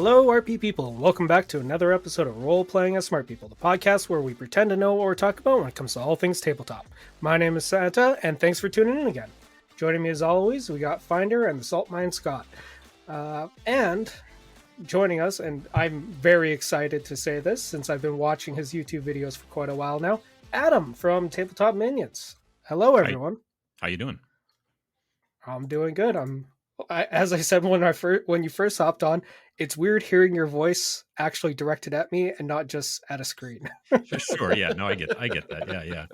Hello, RP people. Welcome back to another episode of Role Playing as Smart People, the podcast where we pretend to know what we're talking about when it comes to all things tabletop. My name is Santa, and thanks for tuning in again. Joining me as always, we got Finder and the Salt Mine Scott. And joining us, and I'm very excited to say this since I've been watching his YouTube videos for quite a while now, Adam from Tabletop Minions. Hello, everyone. How you doing? I'm doing good. As I said when you first hopped on, it's weird hearing your voice actually directed at me and not just at a screen. Sure. Yeah. No, I get that.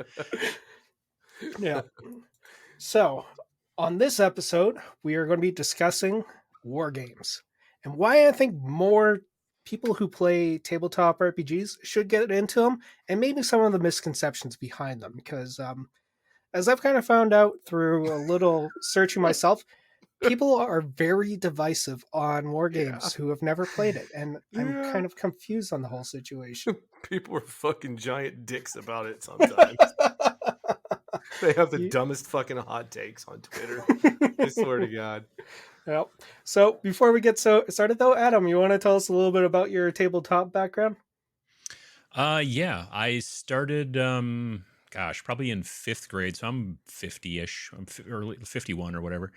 Yeah. So, on this episode, we are going to be discussing Wargames and why I think more people who play tabletop RPGs should get into them, and maybe some of the misconceptions behind them. Because, as I've kind of found out through a little searching myself, people are very divisive on Wargames who have never played it, and I'm kind of confused on the whole situation. People are fucking giant dicks about it sometimes. They have the dumbest fucking hot takes on Twitter. I swear to God. Yep. So before we get started though, Adam, you want to tell us a little bit about your tabletop background? Yeah. I started, probably in 5th grade. So I'm 50-ish. I'm early 51 or whatever.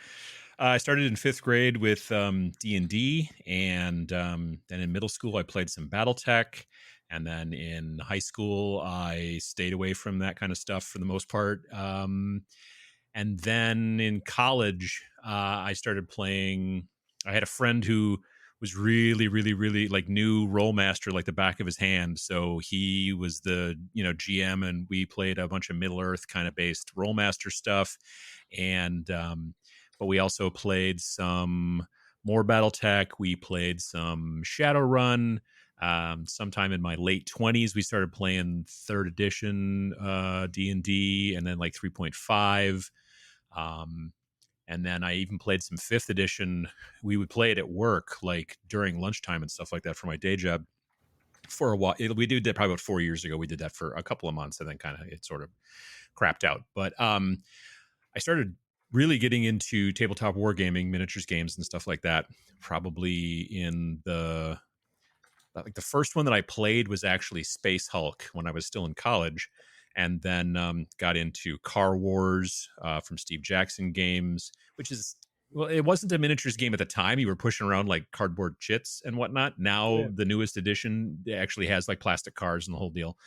I started in 5th grade with D&D, and then in middle school I played some BattleTech, and then in high school I stayed away from that kind of stuff for the most part. And then in college I started playing. I had a friend who was really like knew Rollmaster like the back of his hand, so he was the GM, and we played a bunch of Middle Earth kind of based Rollmaster stuff, and but we also played some more BattleTech. We played some Shadowrun. Sometime in my late 20s, we started playing 3rd edition D&D, and then like 3.5. And then I even played some 5th edition. We would play it at work, like during lunchtime and stuff like that for my day job for a while. We did that probably about 4 years ago. We did that for a couple of months, and then kind of it sort of crapped out. But I started really getting into tabletop wargaming, miniatures games and stuff like that, probably in the first one that I played was actually Space Hulk when I was still in college, and then got into Car Wars from Steve Jackson Games, which is, well, it wasn't a miniatures game at the time. You were pushing around like cardboard chits and whatnot. Now the newest edition actually has like plastic cars and the whole deal.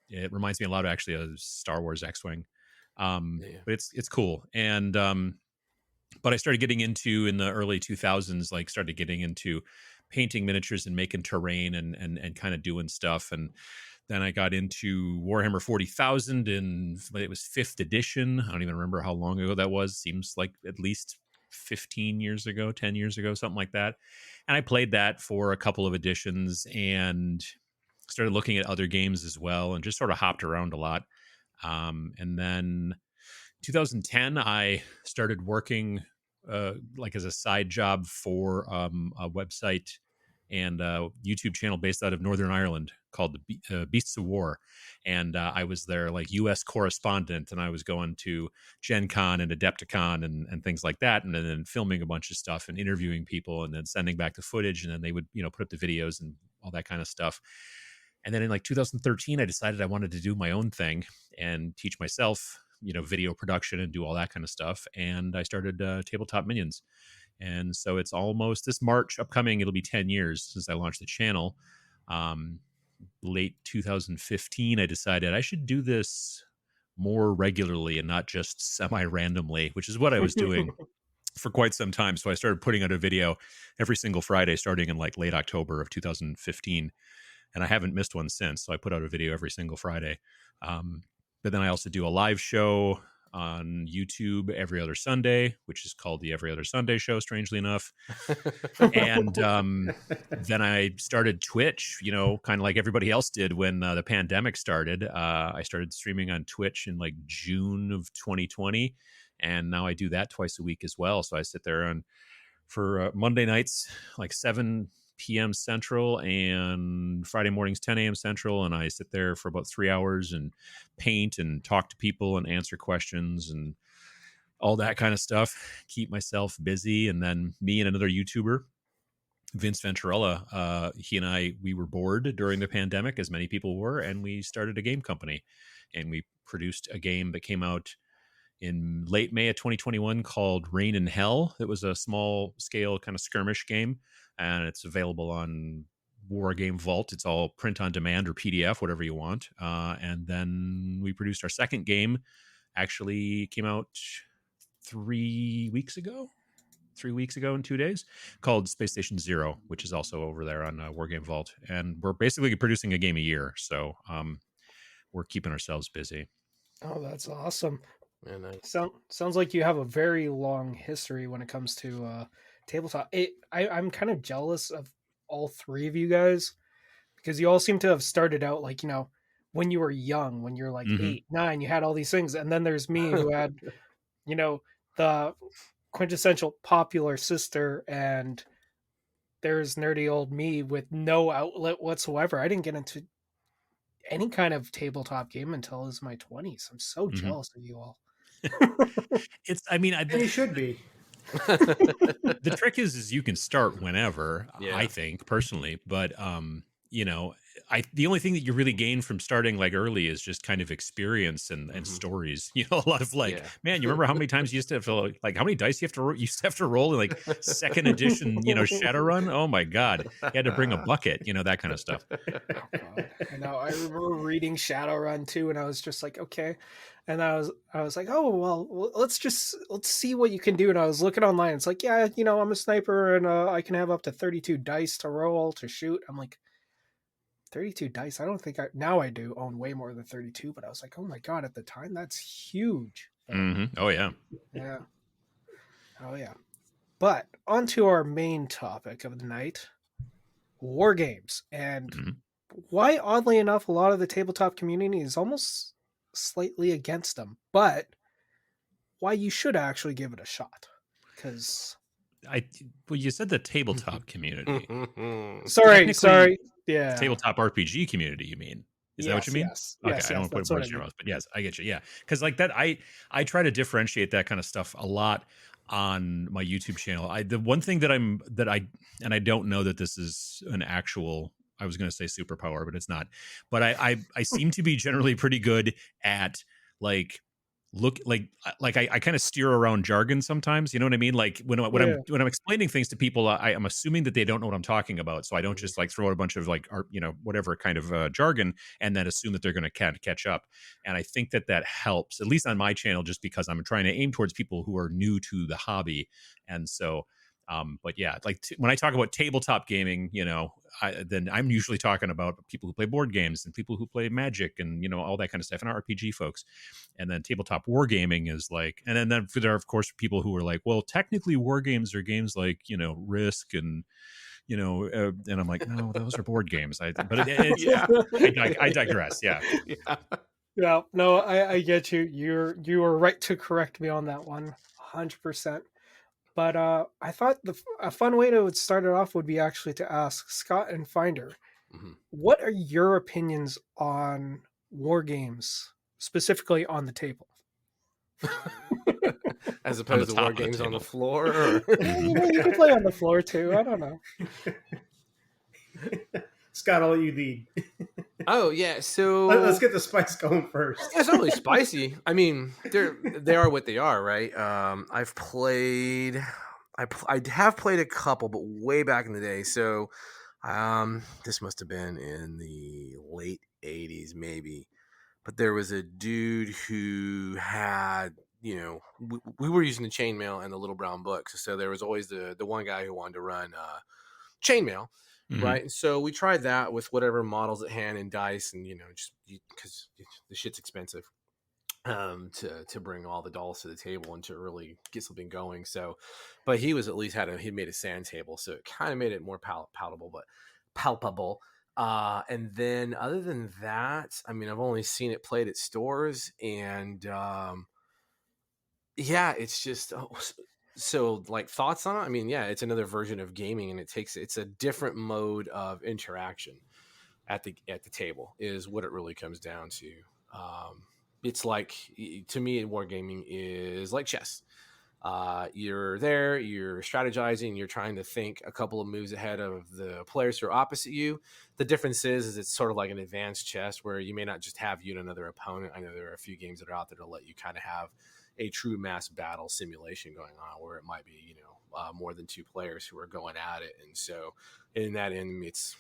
It reminds me a lot of actually of Star Wars X-Wing. But it's cool. And but I started getting into in the early 2000s, like started getting into painting miniatures and making terrain and kind of doing stuff. And then I got into Warhammer 40,000, and it was 5th edition. I don't even remember how long ago that was. Seems like at least 15 years ago, 10 years ago, something like that. And I played that for a couple of editions and started looking at other games as well, and just sort of hopped around a lot. And then 2010, I started working like as a side job for a website and a YouTube channel based out of Northern Ireland called the Beasts of War. And I was their like US correspondent, and I was going to Gen Con and Adepticon and things like that, and then filming a bunch of stuff and interviewing people and then sending back the footage, and then they would, put up the videos and all that kind of stuff. And then in like 2013, I decided I wanted to do my own thing and teach myself, video production and do all that kind of stuff. And I started Tabletop Minions. And so it's almost this March upcoming, it'll be 10 years since I launched the channel. Late 2015, I decided I should do this more regularly and not just semi-randomly, which is what I was doing for quite some time. So I started putting out a video every single Friday starting in like late October of 2015. And I haven't missed one since. So I put out a video every single Friday. But then I also do a live show on YouTube every other Sunday, which is called the Every Other Sunday Show, strangely enough. And then I started Twitch, kind of like everybody else did when the pandemic started. I started streaming on Twitch in like June of 2020. And now I do that twice a week as well. So I sit there for Monday nights, like 7 p.m. Central, and Friday mornings 10 a.m. Central, and I sit there for about 3 hours and paint and talk to people and answer questions and all that kind of stuff, keep myself busy. And then me and another YouTuber Vince Venturella, he and we were bored during the pandemic, as many people were, and we started a game company, and we produced a game that came out in late May of 2021 called Rain in Hell. It was a small scale kind of skirmish game, and it's available on Wargame Vault. It's all print on demand or PDF, whatever you want. And then we produced our second game, actually came out 3 weeks ago in 2 days, called Space Station Zero, which is also over there on Wargame Vault. And we're basically producing a game a year. So we're keeping ourselves busy. Oh, that's awesome. Yeah, nice. Sounds like you have a very long history when it comes to tabletop. I'm kind of jealous of all three of you guys because you all seem to have started out like, when you were young, when you're like Mhm. 8, 9, you had all these things. And then there's me who had, the quintessential popular sister, and there's nerdy old me with no outlet whatsoever. I didn't get into any kind of tabletop game until I was in my 20s. I'm so Mhm. jealous of you all. It's, I mean, And you should be. the trick is you can start whenever, Yeah. I think personally, but the only thing that you really gain from starting like early is just kind of experience and stories. A lot of like, Yeah. man, you remember how many times you used to have to like how many dice you used to have to roll in like second edition, Shadowrun? Oh my god, you had to bring a bucket, that kind of stuff. Oh, God. I know. I remember reading Shadowrun too, and I was just like, okay. And I was like, oh well, let's see what you can do. And I was looking online. It's like, yeah, I'm a sniper, and I can have up to 32 dice to roll to shoot. I'm like, 32 dice. I don't think now I do own way more than 32, but I was like, oh my God, at the time that's huge. Oh yeah. Yeah. Oh yeah. But on to our main topic of the night, war games, and why, oddly enough, a lot of the tabletop community is almost slightly against them, but why you should actually give it a shot. Because you said the tabletop community. sorry, yeah, tabletop RPG community, you mean? Is that what you mean? Yes. Okay, Yes, I don't want to put words in your mouth, but yes, I get you. Yeah, because like that, I try to differentiate that kind of stuff a lot on my YouTube channel. The one thing that I don't know that this is an actual, I was going to say superpower, but it's not. But I seem to be generally pretty good at like I kind of steer around jargon sometimes. You know what I mean? Like when I'm explaining things to people, I'm assuming that they don't know what I'm talking about, so I don't just like throw out a bunch of like whatever kind of jargon and then assume that they're going to catch up. And I think that helps, at least on my channel, just because I'm trying to aim towards people who are new to the hobby. And so but yeah, like when I talk about tabletop gaming, then I'm usually talking about people who play board games and people who play Magic and all that kind of stuff, and RPG folks. And then tabletop wargaming is like, and then there are of course people who are like, well, technically war games are games like Risk and and I'm like, no, those are board games. I digress. Yeah. Yeah, no, I get you. You were right to correct me on that one, 100%. But I thought a fun way to start it off would be actually to ask Scott and Finder, what are your opinions on war games, specifically on the table? As opposed to war games on the floor? Or... you can play on the floor too. I don't know. Scott, I'll let you lead. Oh yeah, so let's get the spice going first. It's not really spicy. I mean, they are what they are, right? I have played a couple, but way back in the day. So this must have been in the late 80s, maybe. But there was a dude who had, we were using the chainmail and the little brown books. So there was always the one guy who wanted to run chainmail. Right. And so we tried that with whatever models at hand and dice and, just because the shit's expensive to bring all the dolls to the table and to really get something going. So, but he was at least he made a sand table. So it kind of made it more palatable, but palpable. And then other than that, I mean, I've only seen it played at stores and yeah, it's just... So like thoughts on it? I mean, yeah, it's another version of gaming and it's a different mode of interaction at the table is what it really comes down to. It's like, to me, wargaming is like chess. You're there, you're strategizing, you're trying to think a couple of moves ahead of the players who are opposite you. The difference is it's sort of like an advanced chess where you may not just have you and another opponent. I know there are a few games that are out there to let you kind of have a true mass battle simulation going on where it might be, more than two players who are going at it. And so in that end, it's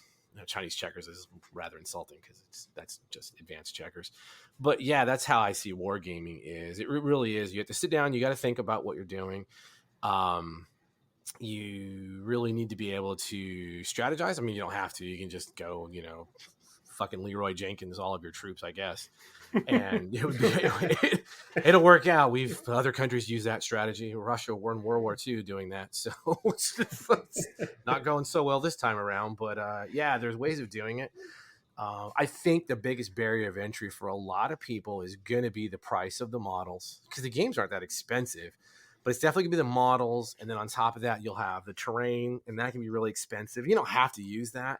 Chinese checkers is rather insulting because that's just advanced checkers. But yeah, that's how I see wargaming is. It really is. You have to sit down. You got to think about what you're doing. You really need to be able to strategize. I mean, you don't have to. You can just go, fucking Leroy Jenkins all of your troops, I guess, and it'll work out. Other countries use that strategy. Russia were in World War II doing that, so it's not going so well this time around. But yeah, there's ways of doing it. I think the biggest barrier of entry for a lot of people is going to be the price of the models because the games aren't that expensive. But it's definitely gonna be the models, and then on top of that, you'll have the terrain, and that can be really expensive. You don't have to use that.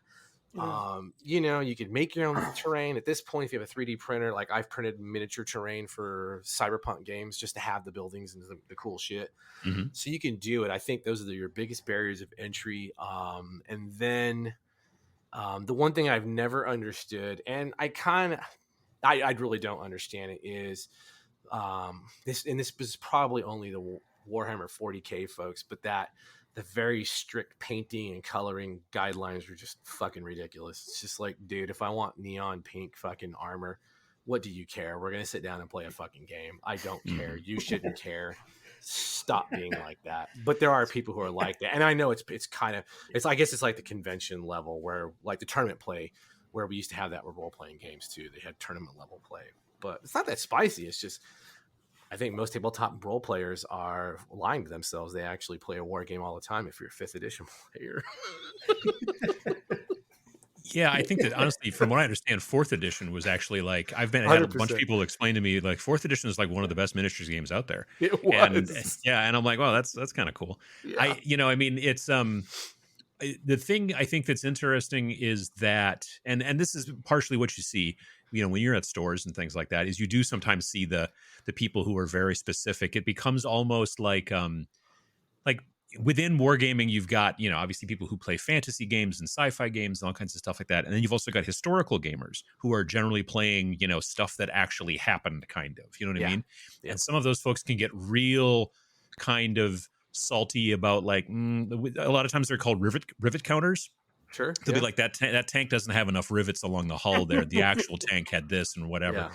Yeah. You could make your own terrain. At this point, if you have a 3D printer, like I've printed miniature terrain for cyberpunk games just to have the buildings and the cool shit. Mm-hmm. So you can do it. I think those are your biggest barriers of entry. And then the one thing I've never understood, and I really don't understand it, is this is probably only the Warhammer 40K folks, but the very strict painting and coloring guidelines are just fucking ridiculous. It's just like, dude, if I want neon pink fucking armor, what do you care? We're going to sit down and play a fucking game. I don't care. You shouldn't care. Stop being like that. But there are people who are like that. And I know it's I guess it's like the convention level where like the tournament play where we used to have that with role-playing games too. They had tournament level play, but it's not that spicy. It's just, I think most tabletop role players are lying to themselves. They actually play a war game all the time if you're a 5th edition player. Yeah, I think that honestly, from what I understand, 4th edition was actually like I had a bunch of 100%. people explain to me like 4th edition is like one of the best miniatures games out there. It And was. and I'm like, well, that's kind of cool. Yeah. I mean, it's the thing I think that's interesting is that, and this is partially what you see, when you're at stores and things like that, is you do sometimes see the people who are very specific. It becomes almost like within wargaming, you've got, obviously people who play fantasy games and sci-fi games and all kinds of stuff like that. And then you've also got historical gamers who are generally playing, stuff that actually happened, kind of, you know what I mean? Yeah. And some of those folks can get real kind of salty about like, a lot of times they're called rivet counters. Sure. They'll be like, that tank doesn't have enough rivets along the hull there. The actual tank had this and whatever. Yeah.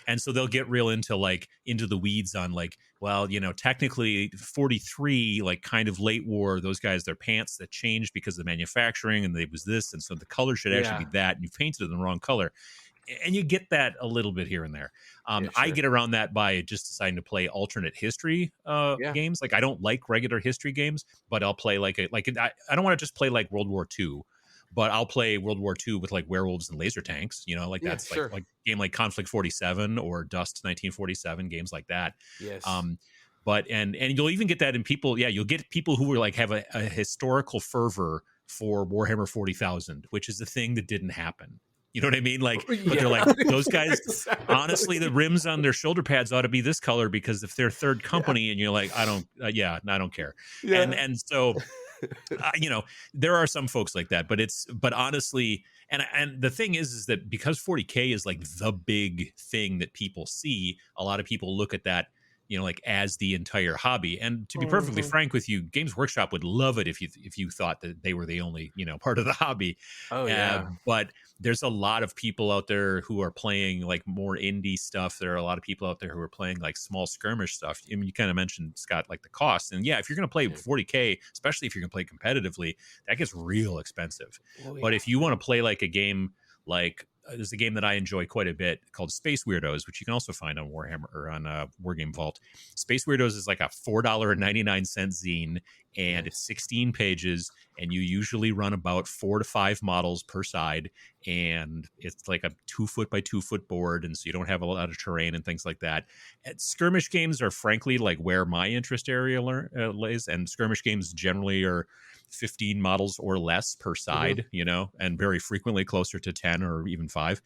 And so they'll get real into the weeds on like, well, technically 43, like kind of late war, those guys, their pants that changed because of the manufacturing and it was this. And so the color should actually be that. And you painted it in the wrong color. And you get that a little bit here and there. Sure. I get around that by just deciding to play alternate history games. Like I don't like regular history games, but I'll play I don't want to just play like World War II. But I'll play World War II with like werewolves and laser tanks, that's sure. like game like Conflict 47 or Dust 1947, games like that. Yes. But and you'll even get that in people. Yeah, you'll get people who are like have a historical fervor for Warhammer 40,000, which is a thing that didn't happen. You know what I mean? Like, but they're like, those guys, honestly, the rims on their shoulder pads ought to be this color because if they're third company and you're like, I don't care. Yeah. And so, there are some folks like that, but honestly, and the thing is that because 40K is like the big thing that people see, a lot of people look at that, like as the entire hobby. And to be perfectly frank with you, Games Workshop would love it if you thought that they were the only, part of the hobby. Oh yeah. But there's a lot of people out there who are playing like more indie stuff. There are a lot of people out there who are playing like small skirmish stuff. I mean, you kind of mentioned, Scott, like the cost. And yeah, if you're going to play 40K, especially if you're going to play competitively, that gets real expensive. Oh, yeah. But if you want to play like a game like there's a game that I enjoy quite a bit called Space Weirdos, which you can also find on Warhammer or on Wargame Vault. Space Weirdos is like a $4.99 zine, and it's 16 pages, and you usually run about 4 to 5 models per side, and it's like a 2-foot by 2-foot board, and so you don't have a lot of terrain and things like that. And skirmish games are frankly like where my interest area lays, and skirmish games generally are 15 models or less per side, and very frequently closer to 10 or even 5.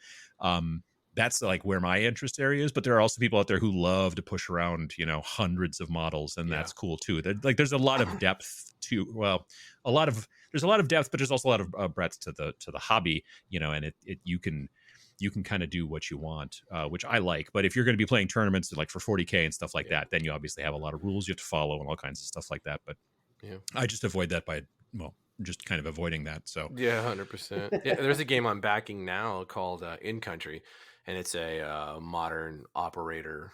that's like where my interest area is. But there are also people out there who love to push around, hundreds of models, and that's cool too. Like there's a lot of depth to, well, there's a lot of depth, but there's also a lot of breadth to the hobby, and you can kind of do what you want, which I like. But if you're going to be playing tournaments like for 40K and stuff like that, then you obviously have a lot of rules you have to follow and all kinds of stuff like that. But I just avoid that by, just kind of avoiding that. So yeah, 100%. Yeah, there's a game I'm backing now called In Country, and it's a modern operator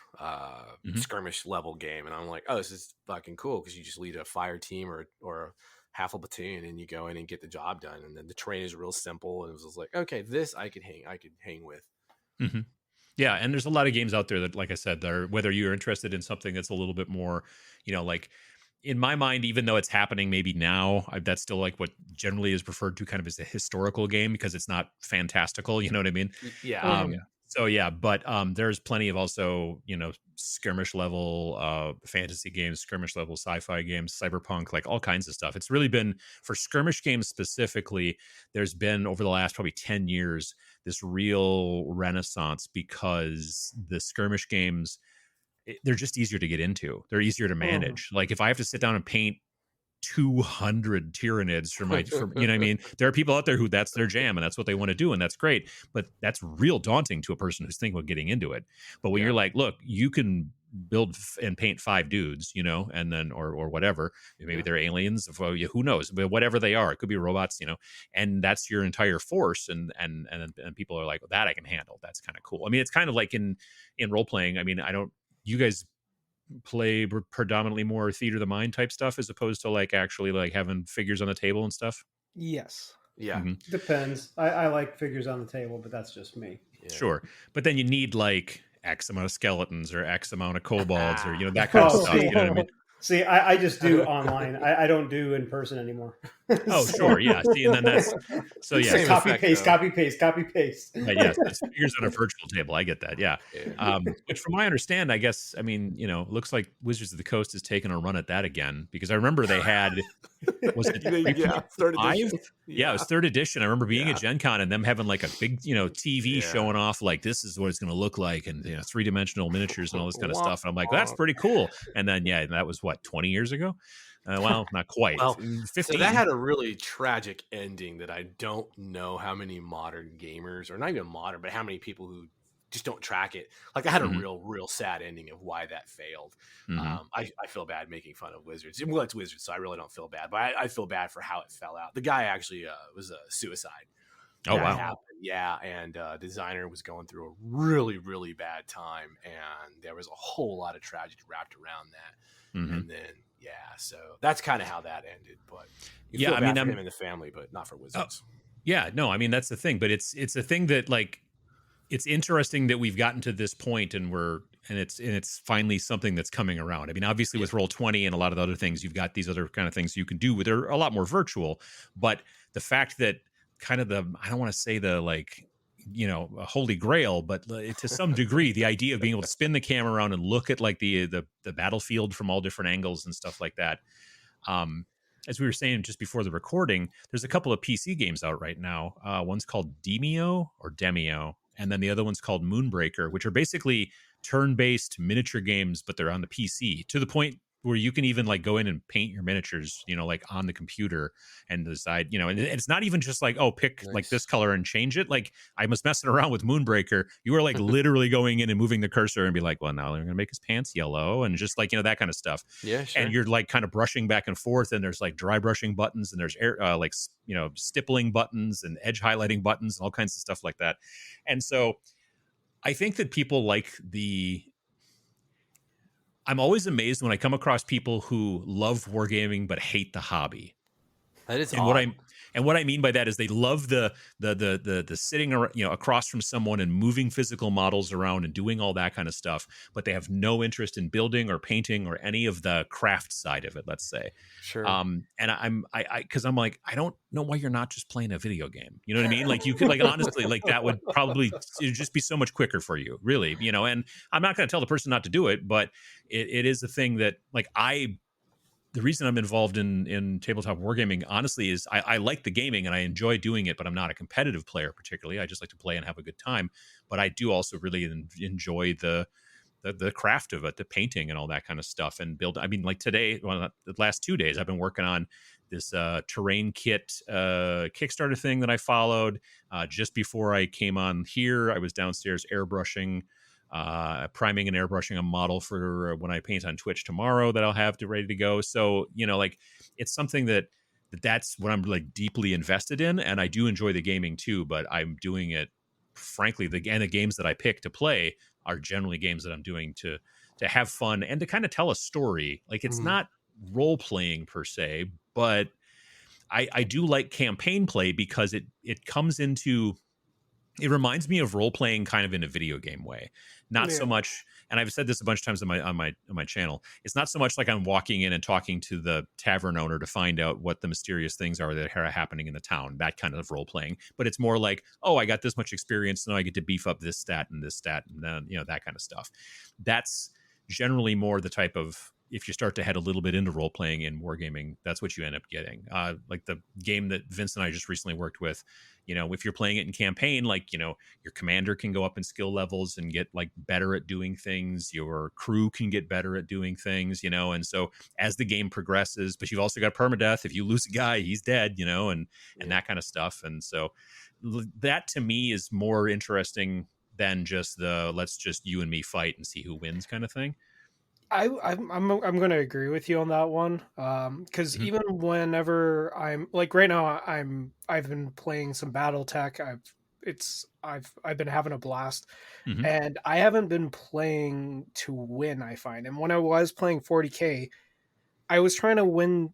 skirmish level game. And I'm like, oh, this is fucking cool because you just lead a fire team or half a platoon, and you go in and get the job done. And then the terrain is real simple, and it was just like, okay, this I could hang with. Mm-hmm. Yeah, and there's a lot of games out there that, like I said, that are, whether you're interested in something that's a little bit more, like in my mind, even though it's happening maybe now, that's still like what generally is referred to kind of as a historical game because it's not fantastical. You know what I mean? Yeah. So yeah, but there's plenty of also, skirmish level fantasy games, skirmish level sci-fi games, cyberpunk, like all kinds of stuff. It's really been, for skirmish games specifically, there's been over the last probably 10 years this real renaissance because the skirmish games, they're just easier to get into. They're easier to manage. Like if I have to sit down and paint 200 Tyranids for you know what I mean? There are people out there who that's their jam and that's what they want to do, and that's great. But that's real daunting to a person who's thinking about getting into it. But when you're like, look, you can build and paint 5 dudes, and then or whatever. Maybe they're aliens, who knows? But whatever they are, it could be robots, and that's your entire force. And people are like, well, that I can handle. That's kind of cool. I mean, it's kind of like in role playing. I mean, you guys play predominantly more theater of the mind type stuff as opposed to like actually like having figures on the table and stuff? Yes. Yeah. Mm-hmm. Depends. I like figures on the table, but that's just me. Yeah. Sure. But then you need like X amount of skeletons or X amount of kobolds or, that kind of stuff. You know what I mean? See, I just do online. I don't do in person anymore. Oh, sure. Yeah. See, and then that's, so yeah. Same copy, effect, paste, though. copy, paste, copy, paste. Yes, it's figures on a virtual table. I get that. Yeah. Which from my understand, I guess, I mean, looks like Wizards of the Coast is taking a run at that again, because I remember they had, was it 3.5? Yeah, it was 3rd edition. I remember being at Gen Con and them having like a big, TV showing off like this is what it's going to look like, and 3-dimensional miniatures and all this kind of stuff. And I'm like, that's pretty cool. And then that was what, 20 years ago? Well, not quite. Well, 15. So that had a really tragic ending that I don't know how many modern gamers, or not even modern, but how many people who just don't track it. Like I had a real sad ending of why that failed. I feel bad making fun of Wizards. Well, it's Wizards, so I really don't feel bad, but I feel bad for how it fell out. The guy actually was a suicide. Oh, wow. Happened. Yeah, and the designer was going through a really, really bad time, and there was a whole lot of tragedy wrapped around that. And then, so that's kind of how that ended. But you feel bad for him and the family, but not for Wizards. Yeah, no, I mean that's the thing, but it's a thing that like it's interesting that we've gotten to this point, and it's finally something that's coming around. I mean, obviously with Roll20 and a lot of the other things, you've got these other kind of things you can do. They're a lot more virtual, but the fact that kind of I don't want to say the like, a holy grail, but to some degree, the idea of being able to spin the camera around and look at like the battlefield from all different angles and stuff like that. As we were saying just before the recording, there's a couple of PC games out right now. One's called Demio, and then the other one's called Moonbreaker, which are basically turn-based miniature games, but they're on the PC, to the point where you can even like go in and paint your miniatures, like on the computer and decide, and it's not even just like, oh, pick like this color and change it. Like I was messing around with Moonbreaker. You are like literally going in and moving the cursor and be like, well, now they're going to make his pants yellow, and just like, that kind of stuff. Yeah, sure. And you're like kind of brushing back and forth, and there's like dry brushing buttons, and there's like, stippling buttons and edge highlighting buttons and all kinds of stuff like that. And so I think that people like I'm always amazed when I come across people who love wargaming but hate the hobby. That is odd. What I mean by that is they love the sitting across from someone and moving physical models around and doing all that kind of stuff, but they have no interest in building or painting or any of the craft side of it, let's say. Sure. And because I'm like, I don't know why you're not just playing a video game. You know what I mean? Like you could, like, honestly, like that would probably just be so much quicker for you, really. And I'm not going to tell the person not to do it, but it is a thing that like the reason I'm involved in tabletop wargaming, honestly, is I like the gaming and I enjoy doing it, but I'm not a competitive player particularly. I just like to play and have a good time. But I do also really enjoy the craft of it, the painting and all that kind of stuff, and build. I mean, like today, well, the last 2 days, I've been working on this terrain kit Kickstarter thing that I followed. Just before I came on here, I was downstairs airbrushing, priming and airbrushing a model for when I paint on Twitch tomorrow that I'll have ready to go. So, like it's something that's what I'm like deeply invested in. And I do enjoy the gaming too, but I'm doing it, frankly, the games that I pick to play are generally games that I'm doing to have fun and to kind of tell a story. Like it's not role playing per se, but I do like campaign play because it comes into, it reminds me of role playing kind of in a video game way, not so Yeah. much. And I've said this a bunch of times on my channel. It's not so much like I'm walking in and talking to the tavern owner to find out what the mysterious things are that are happening in the town, that kind of role playing. But it's more like, oh, I got this much experience, now I get to beef up this stat, and then that kind of stuff. That's generally more the type of, if you start to head a little bit into role playing in wargaming, that's what you end up getting. Like the game that Vince and I just recently worked with, if you're playing it in campaign, like, your commander can go up in skill levels and get like better at doing things. Your crew can get better at doing things, and so as the game progresses, but you've also got permadeath. If you lose a guy, he's dead, and that kind of stuff. And so that to me is more interesting than just the let's just you and me fight and see who wins kind of thing. I'm going to agree with you on that one. Because Mhm. even whenever I'm like right now, I've been playing some BattleTech. I've been having a blast, Mhm. and I haven't been playing to win. I find, and when I was playing 40K, I was trying to win.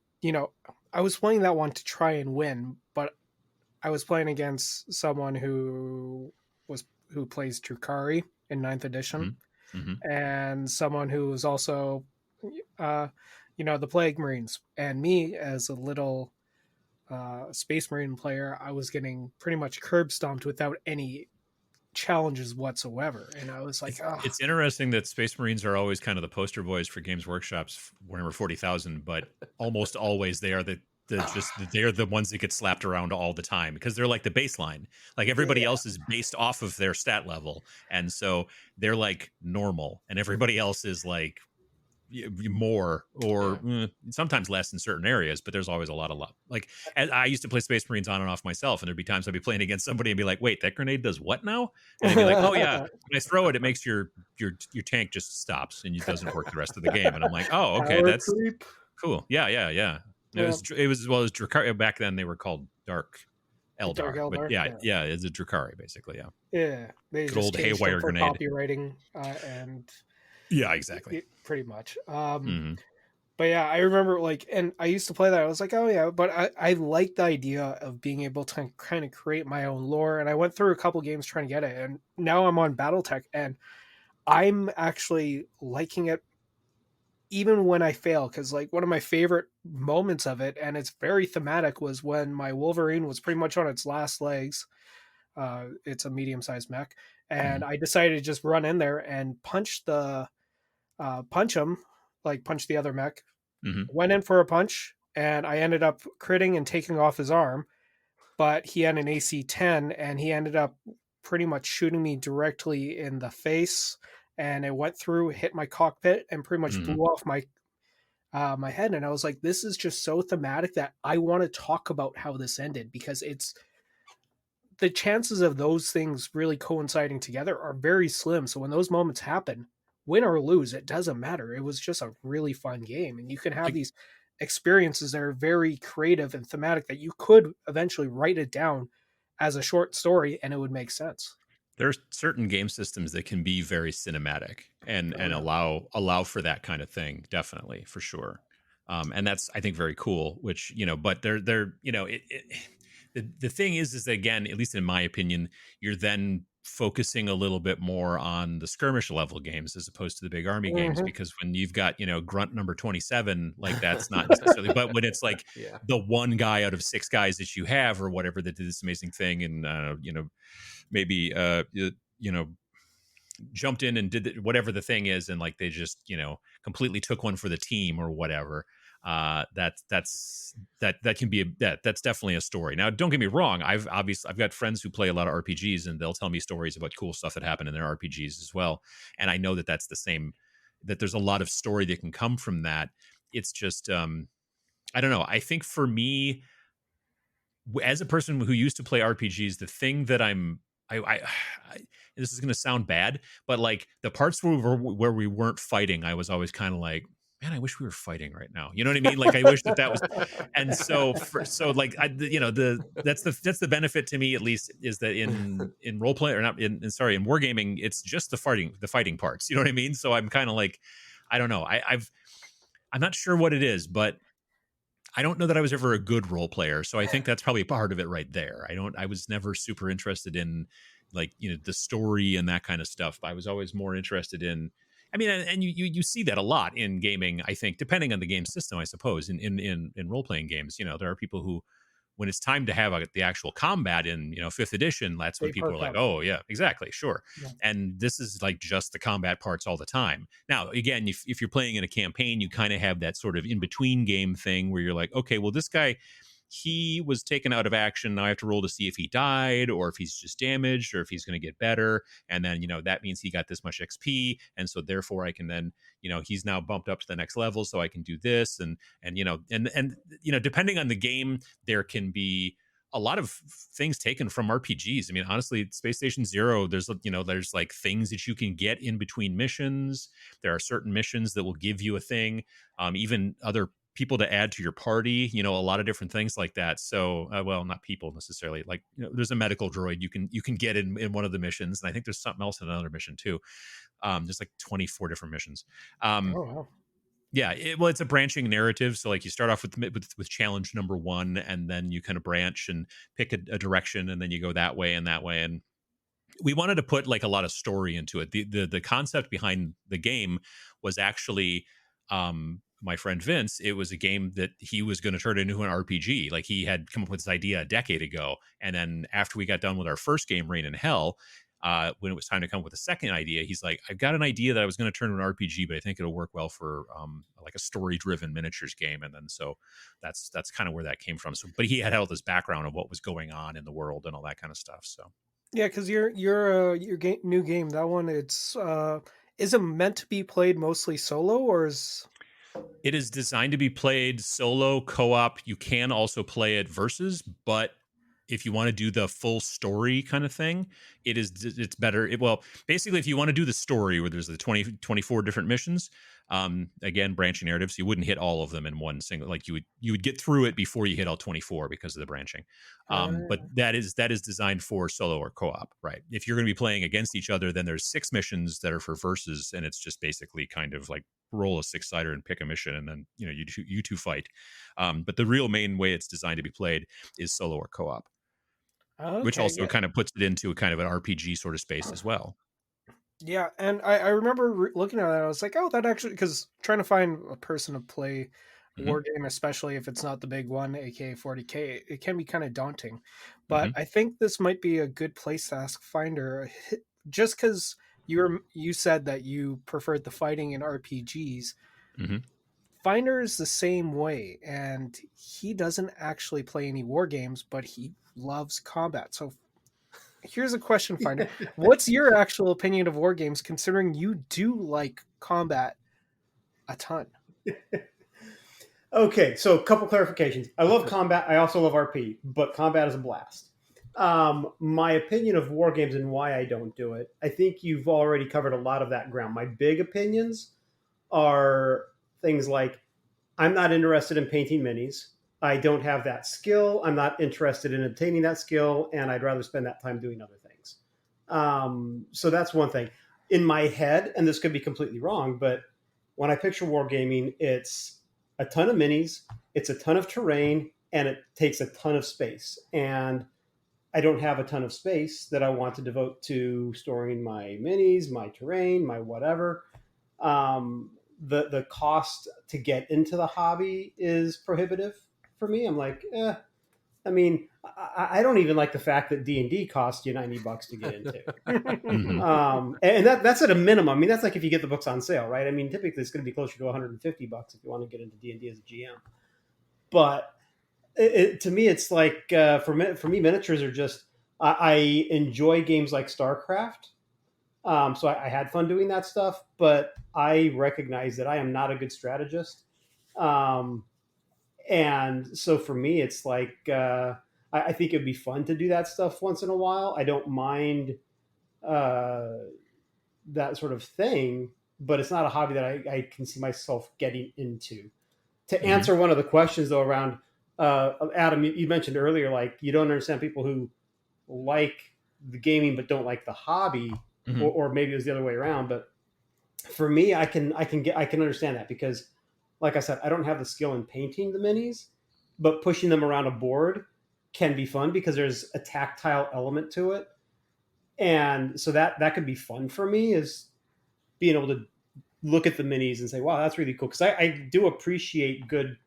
I was playing that one to try and win, but I was playing against someone who plays Drukari in ninth edition, Mhm. Mhm. and someone who was also, uh, the Plague Marines. And me, as a little Space Marine player, I was getting pretty much curb stomped without any challenges whatsoever. And I was like, oh, It's interesting that Space Marines are always kind of the poster boys for Games Workshop's Warhammer 40,000, but almost always they are they're the ones that get slapped around all the time because they're like the baseline. Like everybody yeah, else is based off of their stat level, and so they're like normal, and everybody else is like more or sometimes less in certain areas, but there's always a lot of love. Like I used to play Space Marines on and off myself, and there'd be times I'd be playing against somebody and be like, "Wait, that grenade does what now?" And they'd be like, "Oh yeah, when I throw it, it makes your tank just stops and it doesn't work the rest of the game." And I'm like, "Oh, okay, power that's creep. cool. Yeah, yeah, yeah." Yeah, It was well as Drakari back then. They were called Dark Dark Eldar, but Eldar. yeah, Yeah, yeah, it's a Drakari basically. Yeah, yeah. They good just old caged him haywire for grenade. copywriting, and Yeah, exactly. pretty much. Hmm. But yeah, I remember like, and I used to play that. I was like, oh yeah, but I like the idea of being able to kind of create my own lore. And I went through a couple games trying to get it, and now I'm on BattleTech, and I'm actually liking it even when I fail. Because like one of my favorite moments of it, and it's very thematic, was when my Wolverine was pretty much on its last legs. It's a medium-sized mech, and Hmm. I decided to just run in there and punch him, like punch the other mech. Hmm. Went in for a punch, and I ended up critting and taking off his arm, but he had an AC 10, and he ended up pretty much shooting me directly in the face, and it went through, hit my cockpit, and pretty much Hmm. blew off my head. And I was like, this is just so thematic that I want to talk about how this ended, because it's the chances of those things really coinciding together are very slim. So when those moments happen, win or lose, it doesn't matter. It was just a really fun game, and you can have Like these experiences that are very creative and thematic that you could eventually write it down as a short story and it would make sense. there's certain game systems that can be very cinematic Oh and yeah. allow for that kind of thing, definitely, for sure. And that's, I think, very cool, which, but they're the thing is that, again, at least in my opinion, you're then focusing a little bit more on the skirmish level games as opposed to the big army games, Mhm. because when you've got, grunt number 27, like that's not necessarily, but when it's like Yeah. the one guy out of six guys that you have or whatever that did this amazing thing, and maybe jumped in and did whatever the thing is, and like they just completely took one for the team or whatever. That can be that's definitely a story. Now, don't get me wrong. I've got friends who play a lot of RPGs, and they'll tell me stories about cool stuff that happened in their RPGs as well. And I know that that's the same. That there's a lot of story that can come from that. It's just I don't know. I think for me, as a person who used to play RPGs, the thing that I this is going to sound bad, but like the parts where we weren't fighting, I was always kind of like, man, I wish we were fighting right now. You know what I mean? Like I wish that was, and so like that's the benefit to me at least is that in role play or not in wargaming, it's just the fighting parts. You know what I mean? So I'm kind of like, I don't know. I'm not sure what it is, but I don't know that I was ever a good role player. So I think that's probably part of it right there. I was never super interested in like, the story and that kind of stuff. I was always more interested in, I mean, and you see that a lot in gaming, I think, depending on the game system, I suppose, in role playing games. There are people who, when it's time to have the actual combat in, fifth edition, that's when They people are perk like, up. oh yeah, exactly, sure. Yeah. And this is like just the combat parts all the time. Now, again, if you're playing in a campaign, you kind of have that sort of in between game thing where you're like, okay, well, this guy, he was taken out of action. Now I have to roll to see if he died or if he's just damaged or if he's going to get better. And then, that means he got this much XP. And so therefore I can then, he's now bumped up to the next level. So I can do this. And depending on the game, there can be a lot of things taken from RPGs. I mean, honestly, Space Station Zero, there's like things that you can get in between missions. There are certain missions that will give you a thing. Even other people to add to your party, a lot of different things like that. So, well, not people necessarily. Like, there's a medical droid you can get in one of the missions, and I think there's something else in another mission too. There's like 24 different missions. Oh wow. Yeah, it's a branching narrative. So like you start off with challenge number 1, and then you kind of branch and pick a direction, and then you go that way and that way. And we wanted to put like a lot of story into it. The concept behind the game was actually my friend Vince. It was a game that he was going to turn into an RPG. Like he had come up with this idea a decade ago, and then after we got done with our first game, Rain in Hell, when it was time to come up with a second idea, he's like, I've got an idea that I was going to turn into an RPG, but I think it'll work well for like a story-driven miniatures game. And then so that's kind of where that came from. So, but he had all this background of what was going on in the world and all that kind of stuff. So Yeah, because your new game, that one, is it meant to be played mostly solo, or is it is designed to be played solo, co-op. You can also play it versus, but if you want to do the full story kind of thing, it's better. Well, basically, if you want to do the story where there's the 24 different missions, again, branching narratives, you wouldn't hit all of them in one single, like you would get through it before you hit all 24 because of the branching. But that is designed for solo or co-op, right? If you're going to be playing against each other, then there's 6 missions that are for versus, and it's just basically kind of like roll a 6-sider and pick a mission, and then you two fight. But the real main way it's designed to be played is solo or co-op. Which also kind of puts it into a kind of an RPG sort of space as well. Yeah, and I remember looking at it, I was like, oh, that actually, because trying to find a person to play Wargame, especially if it's not the big one, aka 40K, it can be kind of daunting. But I think this might be a good place to ask Finder, just because you said that you preferred the fighting in RPGs. Finder is the same way, and he doesn't actually play any war games, but he loves combat. So here's a question, Finder. What's your actual opinion of war games, considering you do like combat a ton? Okay, so a couple clarifications. I love combat. I also love RP, but combat is a blast. My opinion of war games and why I don't do it, I think you've already covered a lot of that ground. My big opinions are things like, I'm not interested in painting minis. I don't have that skill. I'm not interested in obtaining that skill, and I'd rather spend that time doing other things. So that's one thing. In my head, and this could be completely wrong, but when I picture wargaming, it's a ton of minis, it's a ton of terrain, and it takes a ton of space. And I don't have a ton of space that I want to devote to storing my minis, my terrain, my whatever. The cost to get into the hobby is prohibitive for me. I'm like, I mean, I don't even like the fact that D&D costs you $90 to get into. Mhm. And that's at a minimum. I mean, that's like if you get the books on sale, right? I mean, typically it's going to be closer to $150 if you want to get into D&D as a GM. But to me, it's like for me, miniatures are just. I enjoy games like StarCraft, so I had fun doing that stuff. But I recognize that I am not a good strategist, and so for me, it's like I think it'd be fun to do that stuff once in a while. I don't mind uh, that sort of thing, but it's not a hobby that I can see myself getting into. To Mhm. answer one of the questions though around Adam, you mentioned earlier, like you don't understand people who like the gaming but don't like the hobby, Mhm. or maybe it was the other way around. But for me, I can understand that because, like I said, I don't have the skill in painting the minis, but pushing them around a board can be fun because there's a tactile element to it, and so that could be fun for me is being able to look at the minis and say, "Wow, that's really cool." Because I do appreciate good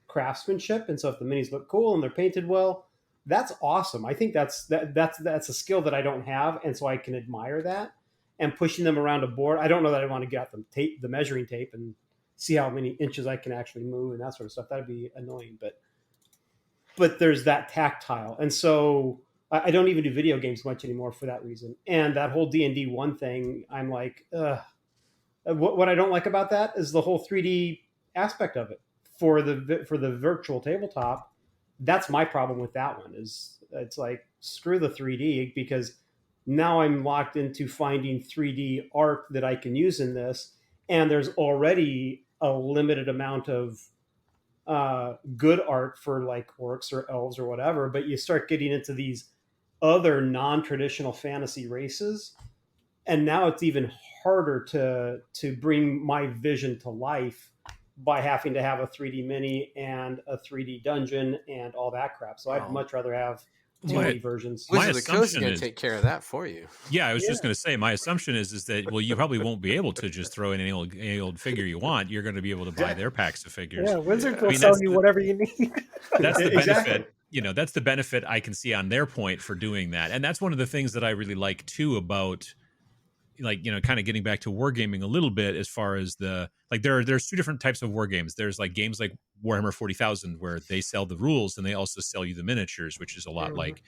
craftsmanship, and so if the minis look cool and they're painted well, that's awesome. I think that's a skill that I don't have, and so I can admire that. And pushing them around a board, I don't know that I want to get out the measuring tape and see how many inches I can actually move and that sort of stuff. That'd be annoying, but there's that tactile, and so I don't even do video games much anymore for that reason. And that whole D&D one thing, I'm like, what I don't like about that is the whole 3D aspect of it for the virtual tabletop. That's my problem with that one. Is it's like screw the 3D because now I'm locked into finding 3D art that I can use in this, and there's already a limited amount of good art for like orcs or elves or whatever. But you start getting into these other non-traditional fantasy races, and now it's even harder to bring my vision to life by having to have a 3D mini and a 3D dungeon and all that crap. So I'd Oh, much rather have My 2D versions. my Wizard of the Coast is assumption going to is, take care of that for you. yeah, I was Yeah, just going to say, my assumption is that, well, you probably won't be able to just throw in any old figure you want. You're going to be able to buy their packs of figures. Yeah, Wizards Yeah. I will mean, sell you whatever you need. that's the exactly. benefit. That's the benefit I can see on their point for doing that, and that's one of the things that I really like too about, like, kind of getting back to wargaming a little bit, as far as there's two different types of war games. There's like games like Warhammer 40,000 where they sell the rules and they also sell you the miniatures, which is a lot Mhm. like,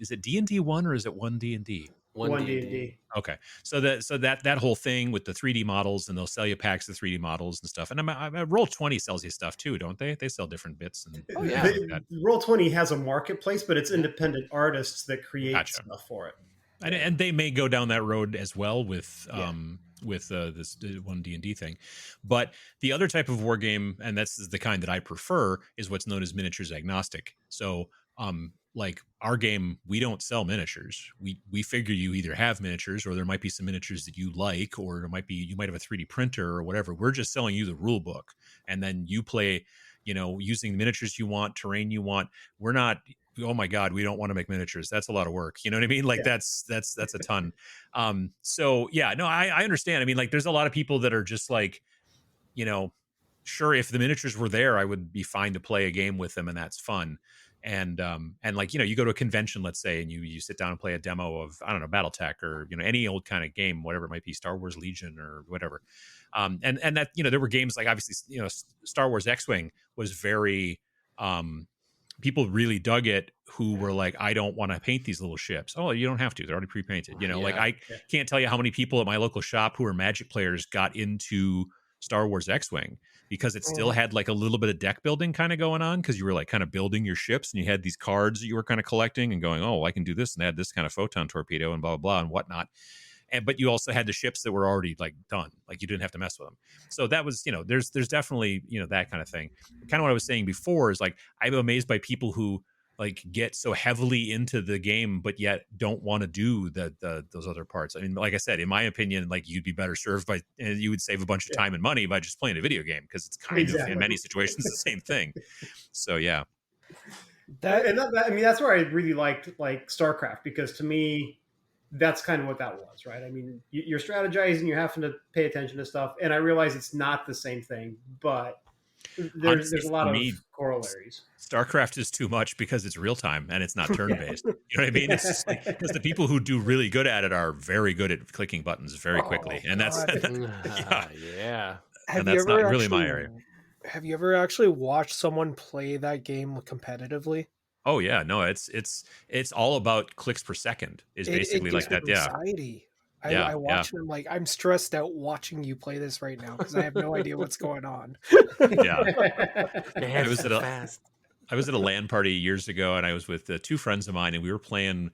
is it D&D 1 or is it 1 D&D? One One D D and and D. D. Okay, so that whole thing with the 3D models, and they'll sell you packs of 3D models and stuff. And Roll 20 sells you stuff too, don't they? They sell different bits and Oh yeah. things like that. Roll20 has a marketplace, but it's Yeah. independent artists that create Gotcha. stuff for it. And they may go down that road as well with Yeah. this one D&D thing. But the other type of war game, and that's the kind that I prefer, is what's known as miniatures agnostic. So like our game, we don't sell miniatures. We figure you either have miniatures, or there might be some miniatures that you like, or you might have a 3D printer or whatever. We're just selling you the rule book, and then you play, using the miniatures you want, terrain you want. We're not, oh my god, we don't want to make miniatures, that's a lot of work, you know what I mean? Like, Yeah. that's a ton. So yeah, no, I understand. I mean, like, there's a lot of people that are just like, you know sure, if the miniatures were there, I would be fine to play a game with them, and that's fun. And like, you go to a convention, let's say, and you sit down and play a demo of, I don't know, BattleTech, or any old kind of game, whatever it might be, Star Wars Legion or whatever. And that, there were games like, obviously, Star Wars X-Wing was very, people really dug it, who were like, I don't want to paint these little ships. Oh, you don't have to, they're already pre-painted. Like, Yeah. I Yeah. can't tell you how many people at my local shop who are Magic players got into Star Wars X-Wing because it still had like a little bit of deck building kind of going on, because you were like kind of building your ships, and you had these cards that you were kind of collecting and going, oh, I can do this and add this kind of photon torpedo and blah blah blah and whatnot. But you also had the ships that were already like done, like you didn't have to mess with them. So that was, there's definitely, that kind of thing. Kind of what I was saying before is, like, I'm amazed by people who like get so heavily into the game but yet don't want to do those other parts. I mean, like I said, in my opinion, like, you'd be better served by, and you would save a bunch of Yeah. time and money by just playing a video game, because it's kind of, in Exactly. many situations, the same thing. So yeah. And I mean, that's where I really liked like StarCraft, because to me, that's kind of what that was, right? I mean, you're strategizing, you're having to pay attention to stuff, and I realize it's not the same thing, but There's Honestly, a lot for of me, corollaries. StarCraft is too much because it's real time and it's not turn based. You know what I mean? It's just like because the people who do really good at it are very good at clicking buttons very quickly, Oh and that's God. yeah, Yeah. and Have you that's not ever really my actually area. have you ever actually watched someone play that game competitively? Oh yeah, no, it's all about clicks per second is It basically gives like me that. Yeah, anxiety. yeah, I yeah, watch and I'm like, I'm stressed out watching you play this right now because I have no idea what's going on. yeah. Man, I it's was so at a fast. I was at a LAN party years ago, and I was with two friends of mine, and we were playing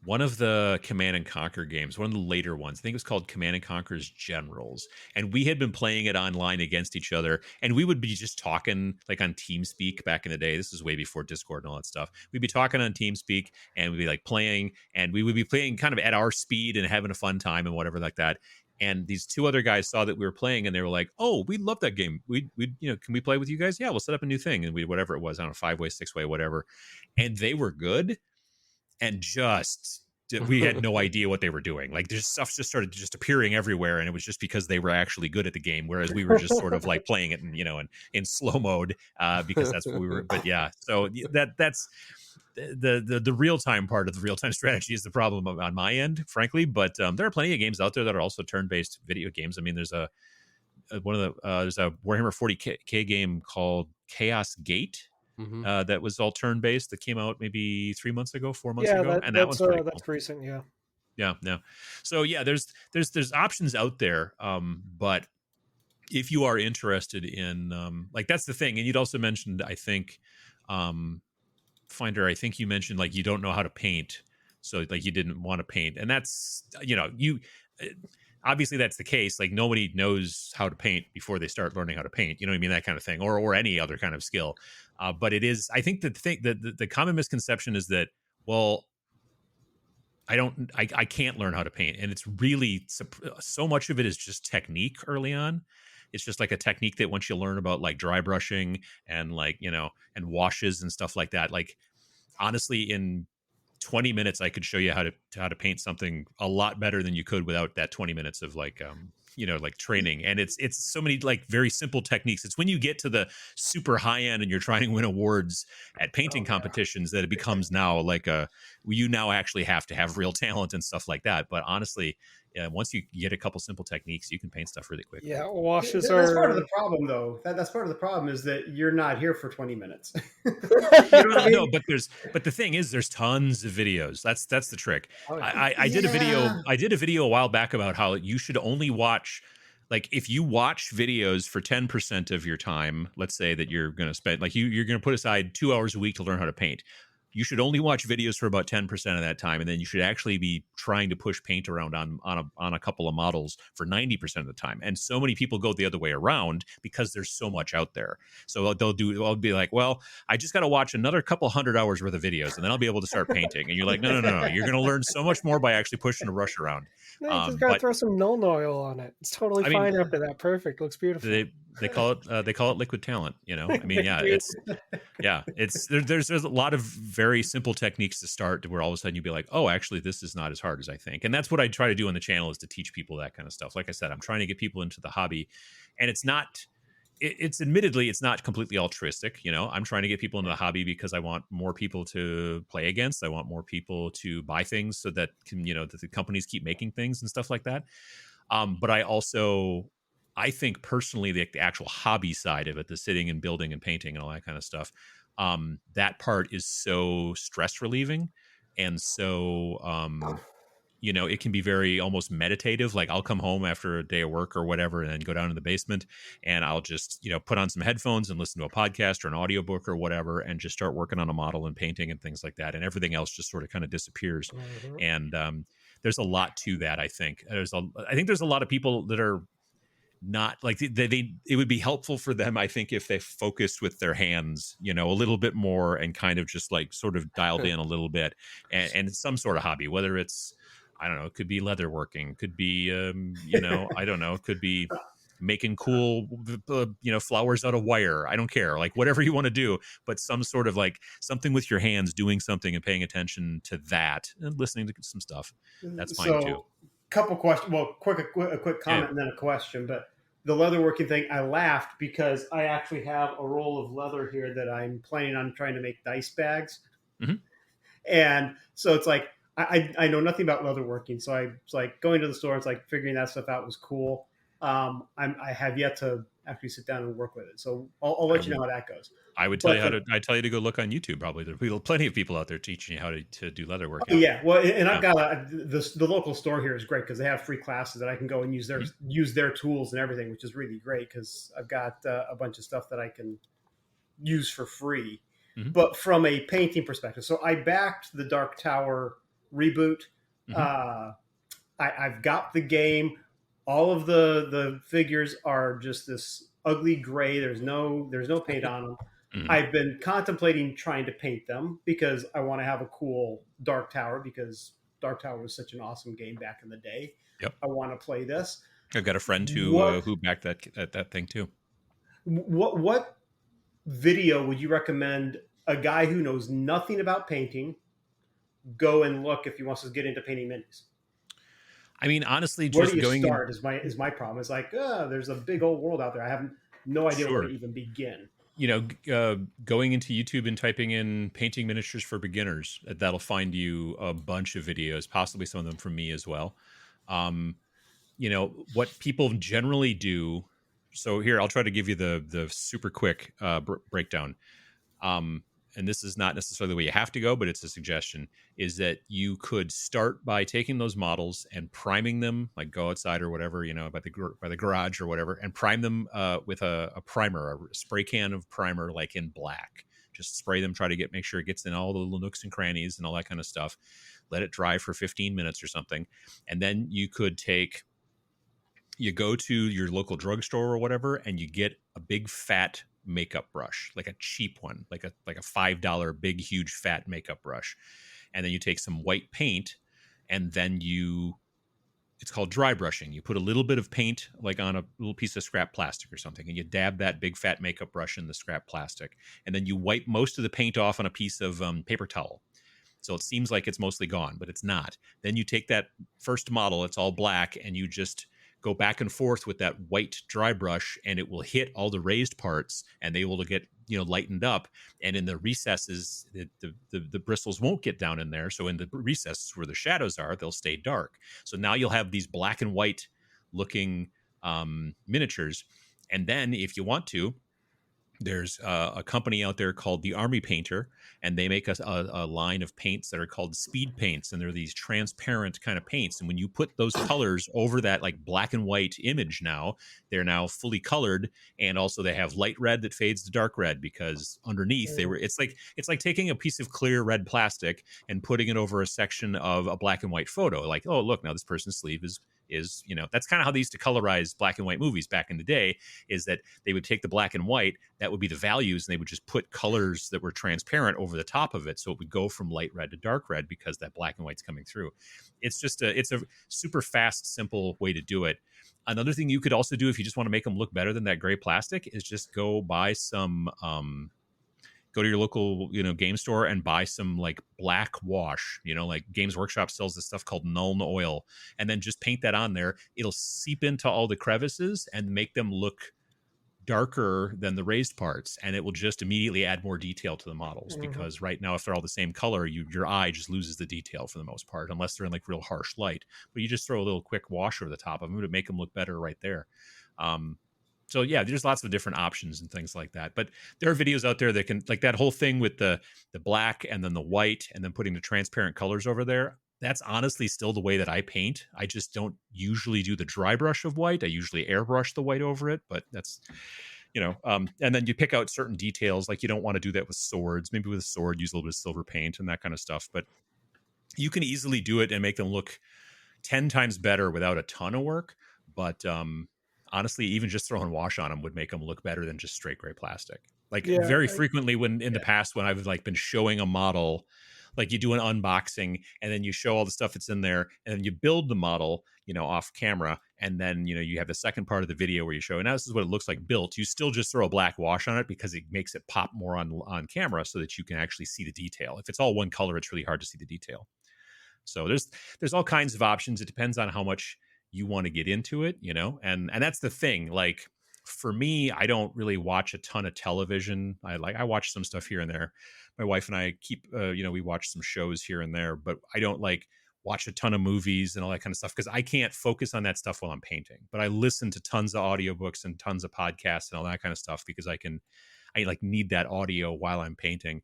one of the Command and Conquer games, one of the later ones. I think it was called Command and Conquer's Generals, and we had been playing it online against each other, and we would be just talking like on TeamSpeak back in the day. This is way before Discord and all that stuff. We'd be talking on TeamSpeak, and we'd be like playing, and we would be playing kind of at our speed and having a fun time and whatever like that. And these two other guys saw that we were playing, and they were like, "Oh, we love that game. We can we play with you guys? Yeah, we'll set up a new thing." And we whatever it was, I don't know, 5-way, 6-way, whatever. And they were good, and just we had no idea what they were doing. Like there's stuff just started just appearing everywhere, and it was just because they were actually good at the game, whereas we were just sort of like playing it in slow mode because that's what we were. But yeah, so that's the real time part of the real time strategy is the problem on my end, frankly. But there are plenty of games out there that are also turn based video games. I mean, there's there's a Warhammer 40K game called Chaos Gate Hmm. that was all turn based that came out maybe 3 months ago, 4 months Yeah, ago, and that one's pretty cool. that's recent. Yeah, Yeah, yeah. So yeah, there's options out there, but if you are interested in like that's the thing, and you'd also mentioned I think um, Finder, I think you mentioned like you don't know how to paint, so like you didn't want to paint, and that's you uh, obviously that's the case. Like nobody knows how to paint before they start learning how to paint. You know what I mean? That kind of thing, or any other kind of skill. But it is, I think, the common misconception is that well, I can't learn how to paint, and it's really so much of it is just technique early on. It's just like a technique that once you learn about like dry brushing and like and washes and stuff like that, like honestly in 20 minutes I could show you how to paint something a lot better than you could without that 20 minutes of like like training. And it's so many like very simple techniques. It's when you get to the super high end and you're trying to win awards at painting competitions that it becomes now like you now actually have to have real talent and stuff like that. But honestly, once you get a couple simple techniques, you can paint stuff really quickly. yeah. Washes That's part of are the problem, though. That's part of the problem is that you're not here for 20 minutes. You know what I No, mean? but the thing is there's tons of videos. That's the trick. oh, yeah. I did a video Yeah. a while back about how you should only watch, like if you watch videos for 10% of your time, let's say that you're going to spend like you're going to put aside 2 hours a week to learn how to paint. You should only watch videos for about 10% of that time, and then you should actually be trying to push paint around on a couple of models for 90% of the time. And so many people go the other way around because there's so much out there. So I'll be like, well, I just got to watch another couple hundred hours worth of videos, and then I'll be able to start painting. And you're like, no, you're going to learn so much more by actually pushing the brush around. No, you just gotta But throw some Nuln oil on it. It's totally I mean, fine after that. Perfect. Looks beautiful. they call it liquid talent. I mean, yeah, there's a lot of very simple techniques to start where all of a sudden you'd be like, oh, actually this is not as hard as I think. And that's what I try to do on the channel, is to teach people that kind of stuff. Like I said, I'm trying to get people into the hobby, and it's admittedly it's not completely altruistic. I'm trying to get people into the hobby because I want more people to play against. I want more people to buy things so that that the companies keep making things and stuff like that. But I think personally the actual hobby side of it, the sitting and building and painting and all that kind of stuff, that part is so stress relieving. And so, it can be very almost meditative. Like I'll come home after a day of work or whatever, and then go down to the basement, and I'll just, put on some headphones and listen to a podcast or an audiobook or whatever, and just start working on a model and painting and things like that. And everything else just sort of kind of disappears. Mhm. And, there's a lot to that. I think there's a lot of people that are not like it would be helpful for them, I think, if they focused with their hands a little bit more, and kind of just like sort of dialed in a little bit, and some sort of hobby, whether it's, I don't know, it could be leatherworking, could be I don't know, it could be making cool flowers out of wire. I don't care, like whatever you want to do, but some sort of like something with your hands, doing something and paying attention to that and listening to some stuff. That's fine too. Couple questions. Well, a quick comment Yeah. and then a question. But the leatherworking thing, I laughed because I actually have a roll of leather here that I'm planning on trying to make dice bags. Mhm. And so it's like I know nothing about leatherworking, so I was like going to the store. It's like figuring that stuff out was cool. I have yet to actually sit down and work with it, so I'll let you know how that goes. I would tell you how to. I tell you to go look on YouTube. Probably there are plenty of people out there teaching you how to do leatherworking. Oh, yeah, well, and I've got the local store here is great because they have free classes that I can go and use their tools and everything, which is really great because I've got a bunch of stuff that I can use for free. Mm-hmm. But from a painting perspective, so I backed the Dark Tower reboot. Mm-hmm. I've got the game. All of the figures are just this ugly gray. There's no paint on them. Mm-hmm. I've been contemplating trying to paint them because I want to have a cool Dark Tower because Dark Tower was such an awesome game back in the day. Yep. I want to play this. I've got a friend who backed that thing too. What video would you recommend a guy who knows nothing about painting go and look if he wants to get into painting minis? I mean, honestly, where do you start is my problem. It's like, there's a big old world out there. I have no idea where to even begin. Going into YouTube and typing in painting miniatures for beginners, that'll find you a bunch of videos, possibly some of them from me as well. What people generally do. So here, I'll try to give you the super quick breakdown. And this is not necessarily the way you have to go, but it's a suggestion, is that you could start by taking those models and priming them, like go outside or whatever, by the garage or whatever, and prime them with a primer, a spray can of primer, like in black. Just spray them, try to make sure it gets in all the little nooks and crannies and all that kind of stuff. Let it dry for 15 minutes or something. And then you go to your local drugstore or whatever, and you get a big fat makeup brush, like a cheap one, like a $5 big huge fat makeup brush, and then you take some white paint, and then it's called dry brushing. You put a little bit of paint like on a little piece of scrap plastic or something, and you dab that big fat makeup brush in the scrap plastic, and then you wipe most of the paint off on a piece of paper towel. So it seems like it's mostly gone, but it's not. Then you take that first model, it's all black, and you just go back and forth with that white dry brush, and it will hit all the raised parts, and they will get lightened up. And in the recesses, the bristles won't get down in there. So in the recesses where the shadows are, they'll stay dark. So now you'll have these black and white looking miniatures. And then if you want to, there's a company out there called the Army Painter, and they make a line of paints that are called speed paints, and they're these transparent kind of paints. And when you put those colors over that like black and white image, now they're now fully colored, and also they have light red that fades to dark red because underneath it's like taking a piece of clear red plastic and putting it over a section of a black and white photo. Like, oh look, now this person's sleeve is that's kind of how they used to colorize black and white movies back in the day, is that they would take the black and white, that would be the values, and they would just put colors that were transparent over the top of it, so it would go from light red to dark red because that black and white's coming through. It's a super fast, simple way to do it. Another thing you could also do if you just want to make them look better than that gray plastic is just go buy some go to your local game store and buy some like black wash. Like Games Workshop sells this stuff called Nuln oil, and then just paint that on there. It'll seep into all the crevices and make them look darker than the raised parts, and it will just immediately add more detail to the models. Mm-hmm. Because right now, if they're all the same color, your eye just loses the detail for the most part, unless they're in like real harsh light. But you just throw a little quick wash over the top of them to make them look better right there. So yeah, there's lots of different options and things like that. But there are videos out there that can, like that whole thing with the black and then the white and then putting the transparent colors over there. That's honestly still the way that I paint. I just don't usually do the dry brush of white. I usually airbrush the white over it, but that's, and then you pick out certain details. Like you don't want to do that with swords. Maybe with a sword, use a little bit of silver paint and that kind of stuff. But you can easily do it and make them look 10 times better without a ton of work. But, honestly, even just throwing wash on them would make them look better than just straight gray plastic. Like very frequently when in the past, when I've like been showing a model, like you do an unboxing and then you show all the stuff that's in there and then you build the model, off camera. And then, you have the second part of the video where you show, and now this is what it looks like built. You still just throw a black wash on it because it makes it pop more on camera so that you can actually see the detail. If it's all one color, it's really hard to see the detail. So there's all kinds of options. It depends on how much you want to get into it, and that's the thing. Like for me, I don't really watch a ton of television. I watch some stuff here and there. My wife and I keep, we watch some shows here and there, but I don't like watch a ton of movies and all that kind of stuff because I can't focus on that stuff while I'm painting. But I listen to tons of audiobooks and tons of podcasts and all that kind of stuff because I like need that audio while I'm painting.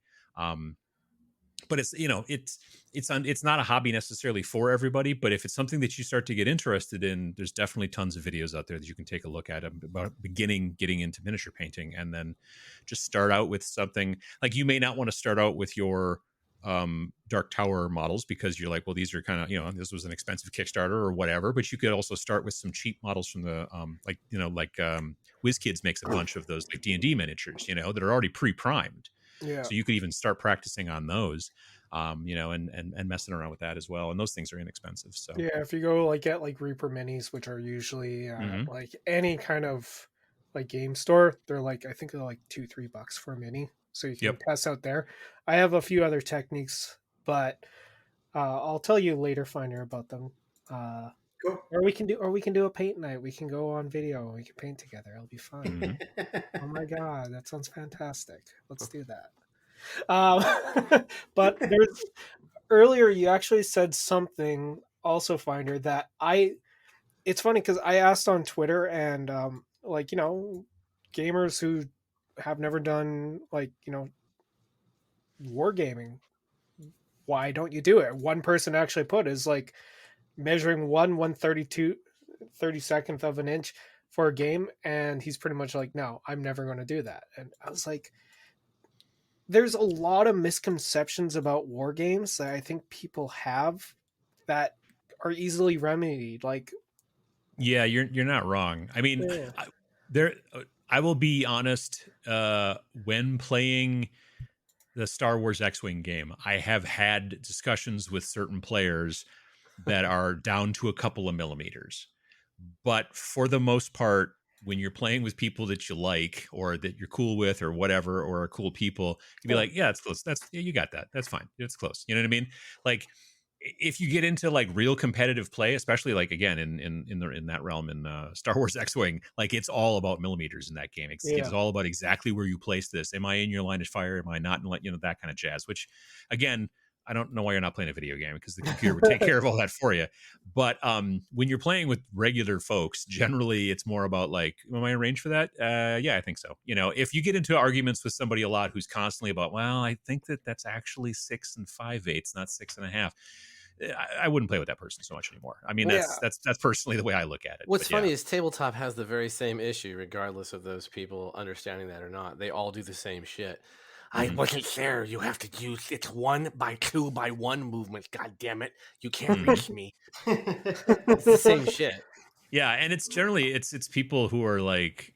But it's not a hobby necessarily for everybody, but if it's something that you start to get interested in, there's definitely tons of videos out there that you can take a look at about getting into miniature painting, and then just start out with something. Like you may not want to start out with your Dark Tower models because you're like, well, these are kind of, this was an expensive Kickstarter or whatever, but you could also start with some cheap models from the WizKids makes a bunch of those like D&D miniatures, that are already pre-primed. Yeah. So you could even start practicing on those, and messing around with that as well. And those things are inexpensive. So yeah, if you go get Reaper Minis, which are usually like any kind of like game store, they're like, I think they're like $2-3 for a mini. So you can test out there. I have a few other techniques, but I'll tell you later, Finder, about them. Cool. Or we can do a paint night. We can go on video and we can paint together. It'll be fun. Mm-hmm. Oh my god, that sounds fantastic. Let's do that. But there's earlier you actually said something also, Finder, that it's funny because I asked on Twitter and gamers who have never done wargaming, why don't you do it? One person actually put is like measuring 1/32 of an inch for a game, and he's pretty much like, no, I'm never going to do that. And I was like, there's a lot of misconceptions about war games that I think people have that are easily remedied. Like, yeah, you're not wrong. I mean, I will be honest. When playing the Star Wars X-Wing game, I have had discussions with certain players that are down to a couple of millimeters. But for the most part, when you're playing with people that you like or that you're cool with or whatever, or are cool people, you'd be like, yeah, it's close. You got that. That's fine. It's close. You know what I mean? Like if you get into like real competitive play, especially like again in that realm in Star Wars X-Wing, like it's all about millimeters in that game. It's all about exactly where you place this. Am I in your line of fire? Am I not? And that kind of jazz. Which again, I don't know why you're not playing a video game because the computer would take care of all that for you. But when you're playing with regular folks, generally it's more about like, am I in range for that? Yeah, I think so. If you get into arguments with somebody a lot who's constantly about, well, I think that's actually 6 5/8, not 6 1/2. I wouldn't play with that person so much anymore. I mean, that's personally the way I look at it. What's funny is tabletop has the very same issue, regardless of those people understanding that or not. They all do the same shit. I wasn't there. You have to use it's 1x2x1 movements. God damn it! You can't reach me. It's the same shit. Yeah, and it's generally it's people who are like,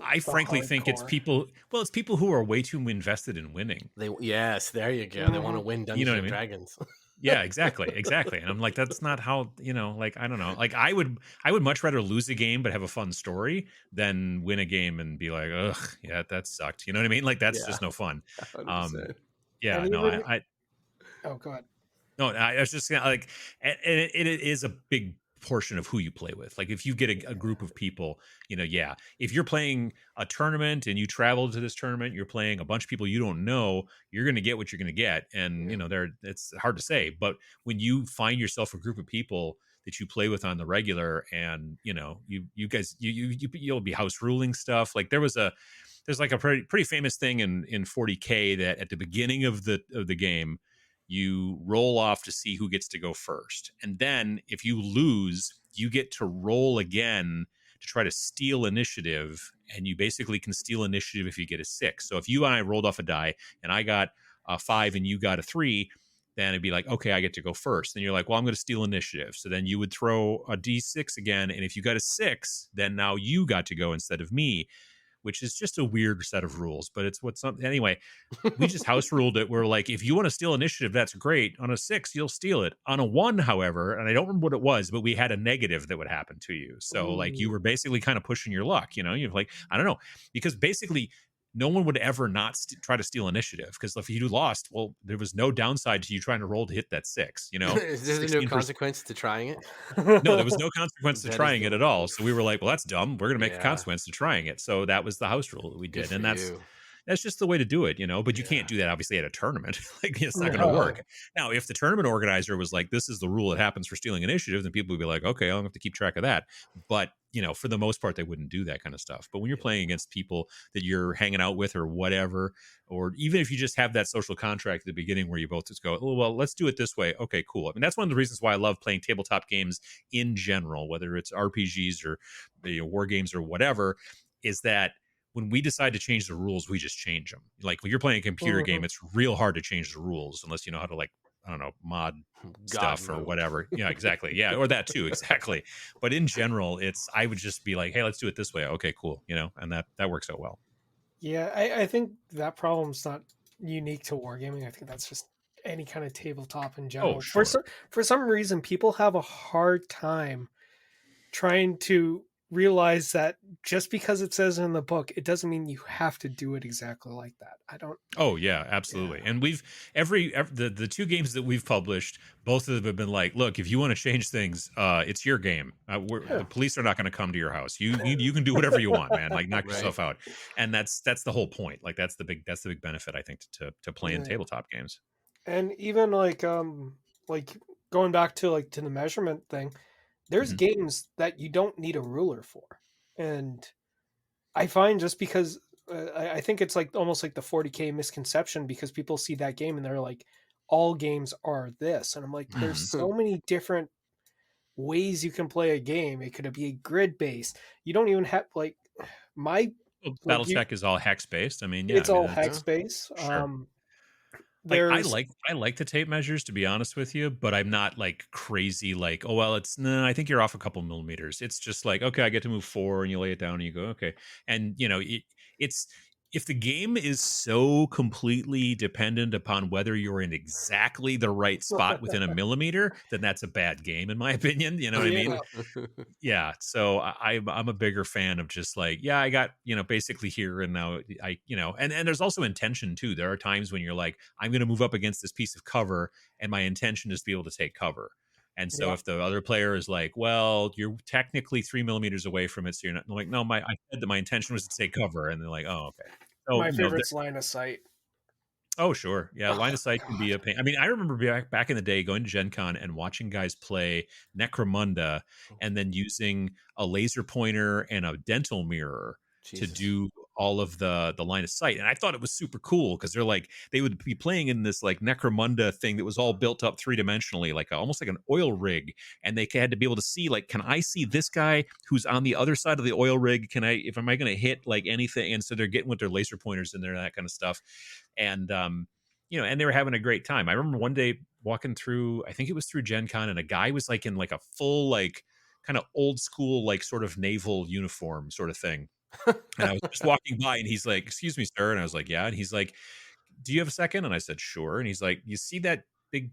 I frankly think it's people. Well, it's people who are way too invested in winning. There you go. They want to win Dungeons and Dragons. Yeah, exactly. And I'm like, that's not how, like, I don't know. Like I would much rather lose a game but have a fun story than win a game and be like, ugh, yeah, that sucked. You know what I mean? Like that's just no fun. 100%. Yeah, and no, even, I oh god. No, I was just like, and it is a big portion of who you play with. Like if you get a group of people, if you're playing a tournament and you travel to this tournament, you're playing a bunch of people you don't know, you're going to get what you're going to get. And, it's hard to say, but when you find yourself a group of people that you play with on the regular and, you guys, you'll be house ruling stuff. Like there's like a pretty famous thing in 40K that at the beginning of the game, you roll off to see who gets to go first. And then if you lose, you get to roll again to try to steal initiative. And you basically can steal initiative if you get a 6. So if you and I rolled off a die and I got a 5 and you got a 3, then it'd be like, okay, I get to go first. Then you're like, well, I'm going to steal initiative. So then you would throw a D6 again. And if you got a 6, then now you got to go instead of me, which is just a weird set of rules, but it's anyway, we just house ruled it. We're like, if you want to steal initiative, that's great. On a 6, you'll steal it. On a 1, however, and I don't remember what it was, but we had a negative that would happen to you. So like you were basically kind of pushing your luck, you're like, I don't know, because basically no one would ever not try to steal initiative, because if you lost, well, there was no downside to you trying to roll to hit that 6. Is there no 16%. consequence to trying it? No, there was no consequence to That is trying the it at all. So we were like, well, that's dumb. We're going to make a Yeah. consequence to trying it. So that was the house rule that we Good did. for And you. that's just the way to do it, but you Yeah. can't do that obviously at a tournament. Like, it's not going No. to work. Now, if the tournament organizer was like, this is the rule that happens for stealing initiative, then people would be like, okay, I'll have to keep track of that. But for the most part, they wouldn't do that kind of stuff. But when you're playing against people that you're hanging out with or whatever, or even if you just have that social contract at the beginning where you both just go, oh, well, let's do it this way. Okay, cool. I mean, that's one of the reasons why I love playing tabletop games in general, whether it's RPGs or war games or whatever, is that when we decide to change the rules, we just change them. Like when you're playing a computer game, it's real hard to change the rules unless you know how to, like, I don't know, mod stuff or whatever. Yeah, exactly. Yeah, or that too, exactly. But in general, I would just be like, hey, let's do it this way. Okay, cool. And that works out well. Yeah, I think that problem's not unique to wargaming. I think that's just any kind of tabletop in general. Oh, sure. For some reason, people have a hard time trying to realize that just because it says in the book, it doesn't mean you have to do it exactly like that. I don't. Oh yeah, absolutely. Yeah. And we've the 2 games that we've published, both of them have been like, look, if you want to change things, it's your game. The police are not going to come to your house. You can do whatever you want, man. Like, knock yourself out. And that's the whole point. Like, that's the big benefit, I think, to playing tabletop games. And even like going back to to the measurement thing, there's games that you don't need a ruler for. And I find just because I think it's like almost like the 40K misconception, because people see that game and they're like, all games are this. And I'm like, there's so many different ways you can play a game. It could be grid based. You don't even have BattleTech is all hex based. I mean, yeah, it's all hex based. Sure. I like the tape measures, to be honest with you, but I'm not like crazy like, oh well, I think you're off a couple millimeters. It's just like, okay, I get to move 4, and you lay it down and you go, okay. And it's if the game is so completely dependent upon whether you're in exactly the right spot within a millimeter, then that's a bad game, in my opinion. You know what I mean? Yeah. So I'm a bigger fan of just like, yeah, I got, basically here and now and there's also intention too. There are times when you're like, I'm going to move up against this piece of cover, and my intention is to be able to take cover. And so if the other player is like, well, you're technically 3 millimeters away from it, so you're not, I'm like, no, I said that my intention was to take cover. And they're like, oh, okay. So, my favorite's line of sight. Oh, sure. Yeah, line of sight can be a pain. I mean, I remember back in the day going to Gen Con and watching guys play Necromunda and then using a laser pointer and a dental mirror to do all of the line of sight. And I thought it was super cool because they would be playing in this like Necromunda thing that was all built up 3-dimensionally, like almost like an oil rig. And they had to be able to see, like, can I see this guy who's on the other side of the oil rig? Am I going to hit like anything? And so they're getting with their laser pointers in there and that kind of stuff. And, and they were having a great time. I remember one day walking through, I think it was through Gen Con, and a guy was like in like a full, like kind of old school, like sort of naval uniform sort of thing. And I was just walking by, and he's like, excuse me, sir. And I was like, yeah. And he's like, do you have a second? And I said, sure. And he's like, you see that big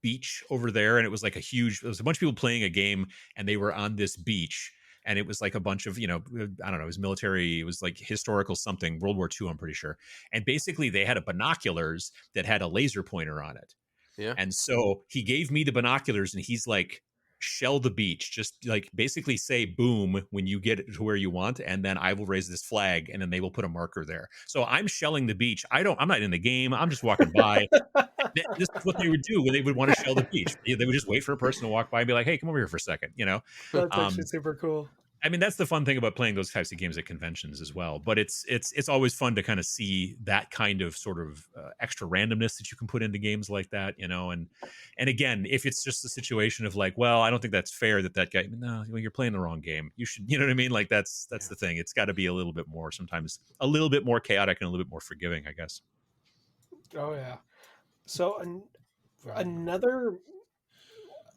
beach over there? And it was like there was a bunch of people playing a game, and they were on this beach. And it was like a bunch of, I don't know, it was military, it was like historical something, World War II, I'm pretty sure. And basically they had binoculars that had a laser pointer on it. Yeah. And so he gave me the binoculars, and he's like, shell the beach, just like basically say boom when you get it to where you want, and then I will raise this flag, and then they will put a marker there. So I'm shelling the beach. I'm not in the game, I'm just walking by. This is what they would do when they would want to shell the beach. They would just wait for a person to walk by and be like, hey, come over here for a second. That's actually super cool. I mean, that's the fun thing about playing those types of games at conventions as well. But it's always fun to kind of see that kind of sort of extra randomness that you can put into games like that, And again, if it's just a situation of like, well, I don't think that's fair that guy. No, you're playing the wrong game. You should, you know what I mean? Like that's the thing. It's got to be a little bit more, sometimes a little bit more chaotic and a little bit more forgiving, I guess. Oh yeah. So another.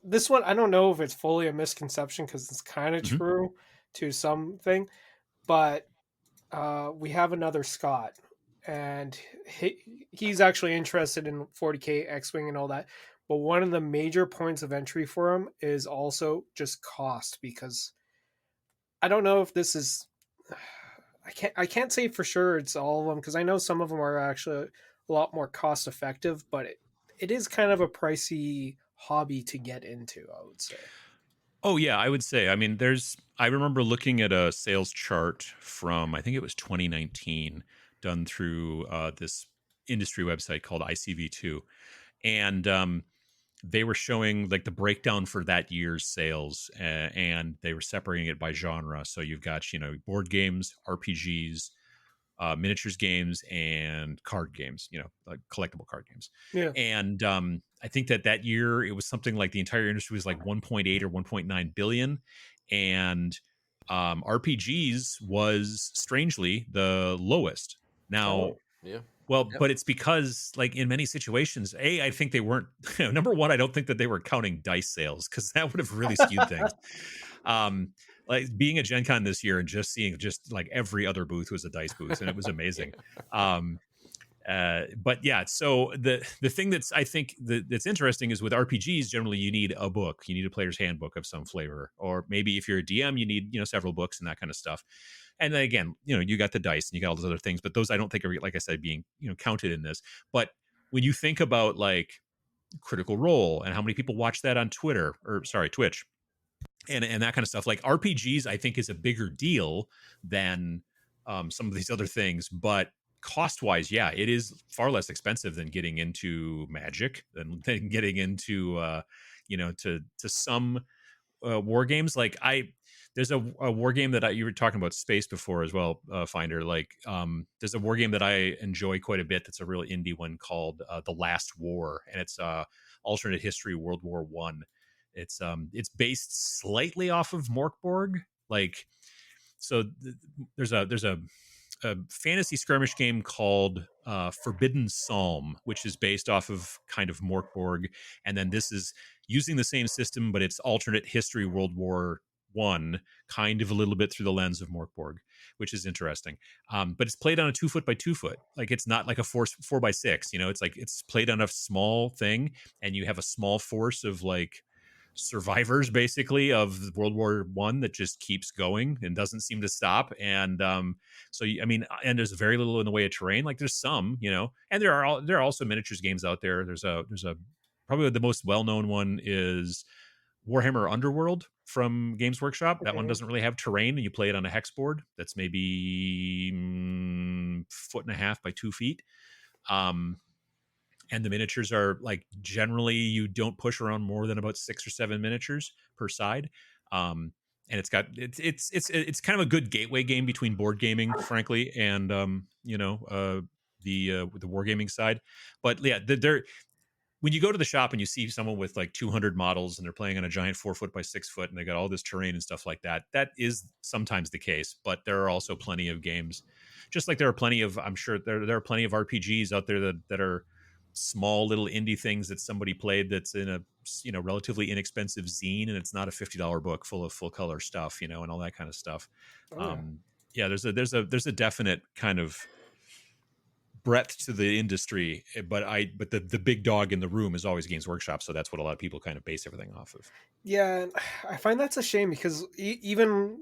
This one, I don't know if it's fully a misconception, because it's kind of true to something, but we have another Scott, and he's actually interested in 40K X-Wing and all that. But one of the major points of entry for him is also just cost, because I don't know if this is, I can't say for sure it's all of them, because I know some of them are actually a lot more cost effective, but it is kind of a pricey hobby to get into, I would say. Oh yeah, I would say. I mean, I remember looking at a sales chart from I think it was 2019, done through this industry website called ICV2, and they were showing like the breakdown for that year's sales, and they were separating it by genre. So you've got board games, RPGs, miniatures games, and card games, like collectible card games. Yeah. And I think that year it was something like the entire industry was like 1.8 or 1.9 billion. And RPGs was strangely the lowest. Now, Oh. Yeah. well, Yep. but it's because, like, in many situations, I think they weren't. Number one, I don't think that they were counting dice sales, because that would have really skewed things. Um, like being at Gen Con this year and just seeing just like every other booth was a dice booth, and it was amazing. Um, but yeah, so the thing that's I think that's interesting is with RPGs, generally you need a book, you need a player's handbook of some flavor, or maybe if you're a DM, you need several books and that kind of stuff. And then again, you got the dice and you got all those other things, but those I don't think are, like I said, being counted in this. But when you think about like Critical Role and how many people watch that on Twitter, or sorry, Twitch, and that kind of stuff, like RPGs I think is a bigger deal than some of these other things. But cost wise, yeah, it is far less expensive than getting into Magic, than getting into to some war games. Like there's a war game that you were talking about space before as well, Finder. Like there's a war game that I enjoy quite a bit that's a real indie one called The Last War, and it's alternate history World War One. It's based slightly off of Morkborg. Like, so there's a fantasy skirmish game called Forbidden Psalm, which is based off of kind of Morkborg, and then this is using the same system, but it's alternate history World War One, kind of a little bit through the lens of Morkborg, which is interesting. But it's played on a 2 foot by 2 foot. Like it's not like a 4 by 6. It's like it's played on a small thing, and you have a small force of like survivors basically of World War One that just keeps going and doesn't seem to stop. And so I mean, and there's very little in the way of terrain. Like there's some, and there are also miniatures games out there. There's a probably the most well known one is Warhammer Underworld from Games Workshop. That one doesn't really have terrain, and you play it on a hex board that's maybe 1.5 by 2 feet. And the miniatures are like generally you don't push around more than about 6 or 7 miniatures per side. And it's kind of a good gateway game between board gaming, frankly, and the wargaming side. But yeah, they're when you go to the shop and you see someone with like 200 models and they're playing on a giant 4 foot by 6 foot and they got all this terrain and stuff like that, that is sometimes the case. But there are also plenty of games, just like there are plenty of, I'm sure there are plenty of RPGs out there that are small little indie things that somebody played that's in a relatively inexpensive zine, and it's not a $50 book full of full color stuff, and all that kind of stuff. Yeah, there's a definite kind of breadth to the industry, but the big dog in the room is always Games Workshop, so that's what a lot of people kind of base everything off of. Yeah, and I find that's a shame, because even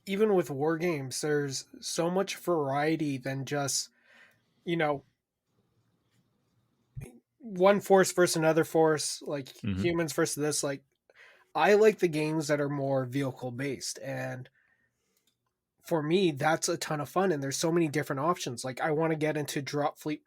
with war games, there's so much variety than just one force versus another force, like humans versus this. Like, I like the games that are more vehicle based, and for me that's a ton of fun, and there's so many different options. Like, I want to get into Drop Fleet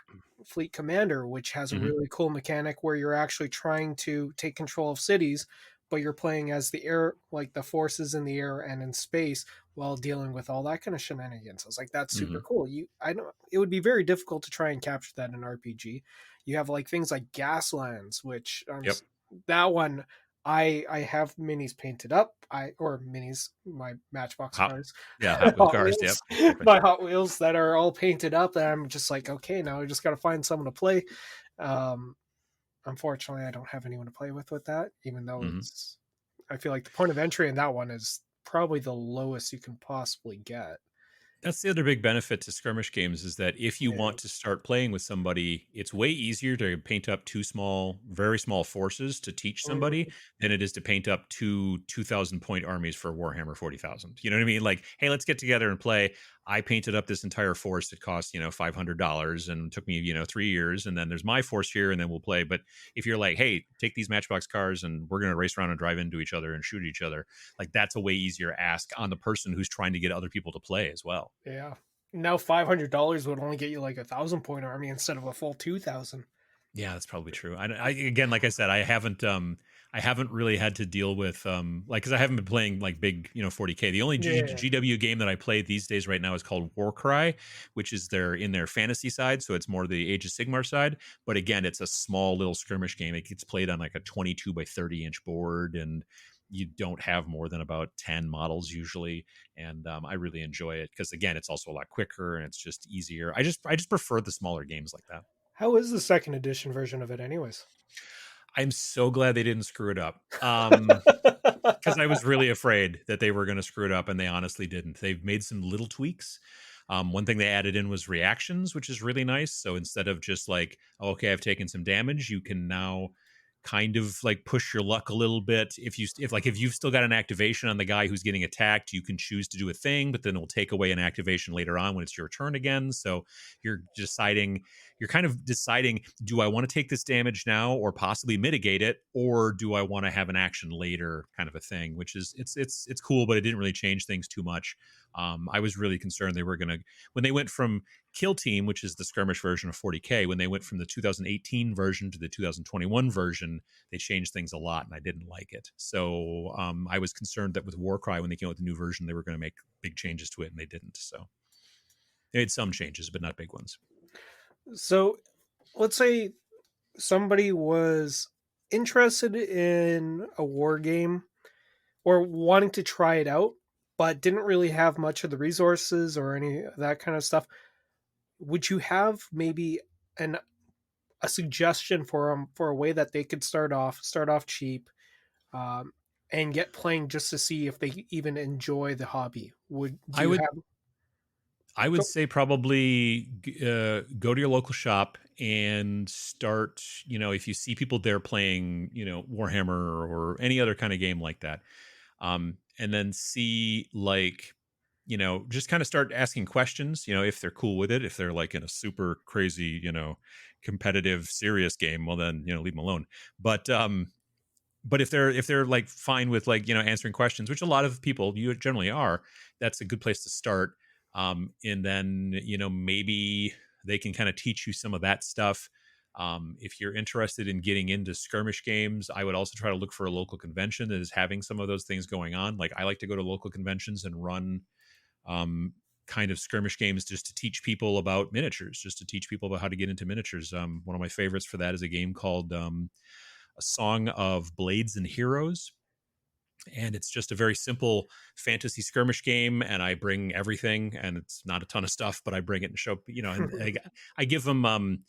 Commander, which has a really cool mechanic where you're actually trying to take control of cities, but you're playing as the air, like the forces in the air and in space, while dealing with all that kind of shenanigans. I was like, that's super cool. I know it would be very difficult to try and capture that in RPG. You have like things like Gaslands, which that one I have minis painted up. My Matchbox cars. Hot Wheels cars. Wheels, Yep. my Hot Wheels that are all painted up. And I'm just like, okay, now I just got to find someone to play. Unfortunately, I don't have anyone to play with that, even though I feel like the point of entry in that one is probably the lowest you can possibly get. That's the other big benefit to skirmish games, is that if you want to start playing with somebody, it's way easier to paint up very small forces to teach somebody than it is to paint up 2,000 point armies for Warhammer 40,000. You know what I mean? Like, hey, let's get together and play. I painted up this entire force that cost, $500 and took me, 3 years. And then there's my force here and then we'll play. But if you're like, hey, take these Matchbox cars and we're going to race around and drive into each other and shoot each other, like that's a way easier ask on the person who's trying to get other people to play as well. Yeah. Now $500 would only get you like 1,000-point army instead of a full 2,000. Yeah, that's probably true. Again, like I said, I haven't really had to deal with because I haven't been playing like big 40K. The only Yeah. GW game that I play these days right now is called Warcry, which is in their fantasy side, so it's more the Age of Sigmar side. But again, it's a small little skirmish game. It gets played on like a 22 by 30 inch board, and you don't have more than about 10 models usually. And I really enjoy it because again, it's also a lot quicker and it's just easier. I just prefer the smaller games like that. How is the second edition version of it, anyways? I'm so glad they didn't screw it up. Because I was really afraid that they were going to screw it up, and they honestly didn't. They've made some little tweaks. One thing they added in was reactions, which is really nice. So instead of just like, oh, okay, I've taken some damage, you can now kind of like push your luck a little bit. If you've still got an activation on the guy who's getting attacked, you can choose to do a thing, but then it'll take away an activation later on when it's your turn again. So you're kind of deciding, do I want to take this damage now or possibly mitigate it, or do I want to have an action later, kind of a thing, which is it's cool, but it didn't really change things too much. I was really concerned they were going to, when they went from Kill Team, which is the skirmish version of 40K, when they went from the 2018 version to the 2021 version, they changed things a lot, and I didn't like it. So I was concerned that with Warcry, when they came out with the new version, they were going to make big changes to it, and they didn't. So they made some changes, but not big ones. So let's say somebody was interested in a war game or wanting to try it out, but didn't really have much of the resources or any of that kind of stuff. Would you have maybe a suggestion for them for a way that they could start off cheap, and get playing just to see if they even enjoy the hobby? I would say probably go to your local shop and start, if you see people there playing, Warhammer or any other kind of game like that, and then see like, just kind of start asking questions, if they're cool with it. If they're like in a super crazy, competitive, serious game, well then, leave them alone. But if they're like fine with like, answering questions, which a lot of people you generally are, that's a good place to start. And then, maybe they can kind of teach you some of that stuff. If you're interested in getting into skirmish games, I would also try to look for a local convention that is having some of those things going on. Like I like to go to local conventions and run kind of skirmish games just to teach people about miniatures, just to teach people about how to get into miniatures. One of my favorites for that is a game called A Song of Blades and Heroes. And it's just a very simple fantasy skirmish game, and I bring everything, and it's not a ton of stuff, but I bring it and show, and I give them,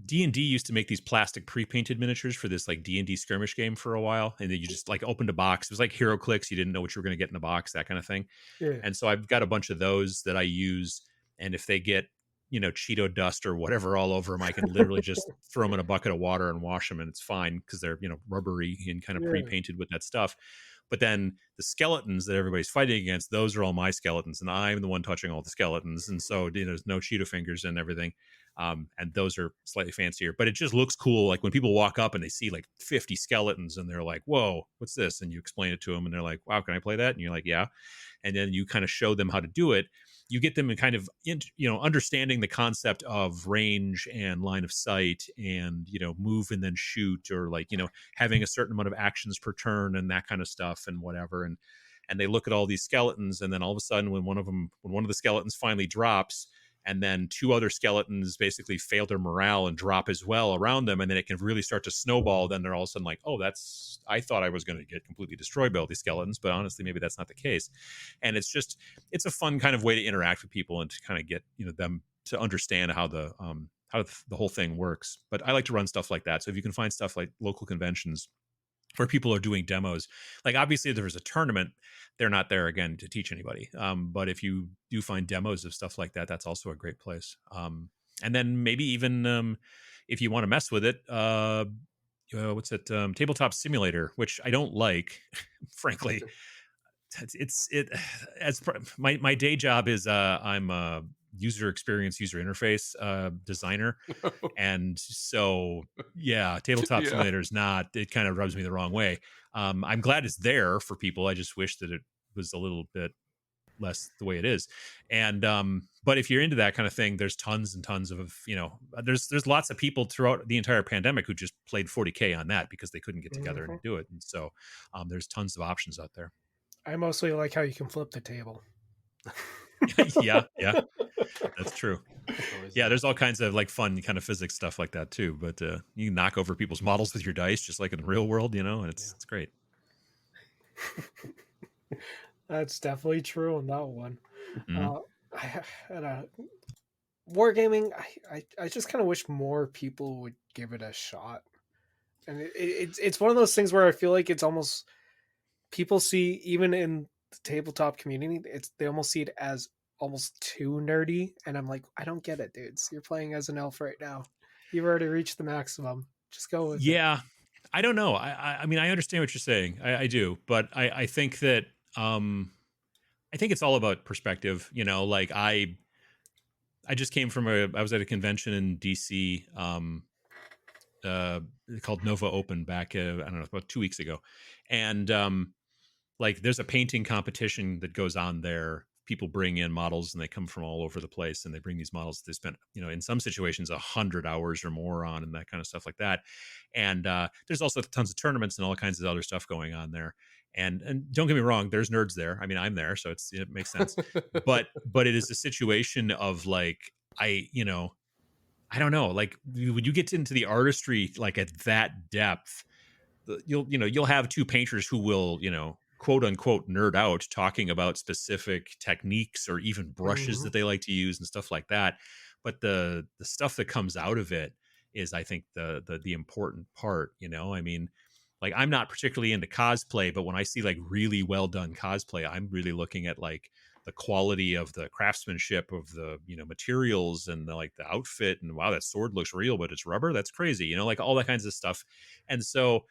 D&D used to make these plastic pre-painted miniatures for this like D&D skirmish game for a while, and then you just like opened a box. It was like Hero Clicks. You didn't know what you were going to get in the box, that kind of thing. Yeah. And so I've got a bunch of those that I use, and if they get, Cheeto dust or whatever all over them, I can literally just throw them in a bucket of water and wash them, and it's fine because they're, rubbery and kind of pre-painted with that stuff. But then the skeletons that everybody's fighting against, those are all my skeletons, and I'm the one touching all the skeletons. And so, there's no Cheeto fingers and everything. And those are slightly fancier, but it just looks cool. Like when people walk up and they see like 50 skeletons and they're like, whoa, what's this? And you explain it to them and they're like, wow, can I play that? And you're like, yeah. And then you kind of show them how to do it. You get them in kind of, understanding the concept of range and line of sight and, move and then shoot, or like, having a certain amount of actions per turn and that kind of stuff and whatever. And they look at all these skeletons, and then all of a sudden when one of the skeletons finally drops, and then two other skeletons basically fail their morale and drop as well around them, and then it can really start to snowball. Then they're all of a sudden like, oh, I thought I was going to get completely destroyed by all these skeletons, but honestly, maybe that's not the case. And it's a fun kind of way to interact with people and to kind of get, them to understand how the whole thing works. But I like to run stuff like that. So if you can find stuff like local conventions where people are doing demos, like obviously if there's a tournament, they're not there again to teach anybody. But if you do find demos of stuff like that, that's also a great place. And then maybe even if you want to mess with it, what's it? Tabletop Simulator, which I don't like, frankly. my day job is I'm a user interface designer, and so yeah, tabletop Yeah. simulator is not, it kind of rubs me the wrong way. I'm glad it's there for people. I just wish that it was a little bit less the way it is. And but if you're into that kind of thing, there's tons and tons of, there's lots of people throughout the entire pandemic who just played 40K on that because they couldn't get together and do it. And so there's tons of options out there. I mostly like how you can flip the table. Yeah, that's true. Yeah, there's all kinds of like fun kind of physics stuff like that too. But you can knock over people's models with your dice, just like in the real world, and it's great. That's definitely true on that one. Mhm. Wargaming, I just kind of wish more people would give it a shot. And it's one of those things where I feel like it's almost, people see, even in the tabletop community, they almost see it as almost too nerdy, and I'm like, I don't get it, dudes. You're playing as an elf right now. You've already reached the maximum. Just go with it. Yeah, I don't know. I mean, I understand what you're saying. I do, but I think that I think it's all about perspective. Like I just came from I was at a convention in DC called Nova Open back I don't know, about 2 weeks ago, and like there's a painting competition that goes on there. People bring in models and they come from all over the place, and they bring these models they spent, in some situations 100 hours or more on, and that kind of stuff like that. And there's also tons of tournaments and all kinds of other stuff going on there. And don't get me wrong, there's nerds there. I mean, I'm there, so it makes sense. but it is a situation of like, I don't know, like when you get into the artistry like at that depth, you'll have two painters who will, quote unquote nerd out talking about specific techniques or even brushes that they like to use and stuff like that. But the stuff that comes out of it is, I think, the important part. I mean, like I'm not particularly into cosplay, but when I see like really well done cosplay, I'm really looking at like the quality of the craftsmanship of the materials and like the outfit, and wow, that sword looks real but it's rubber, that's crazy, like all that kinds of stuff. And so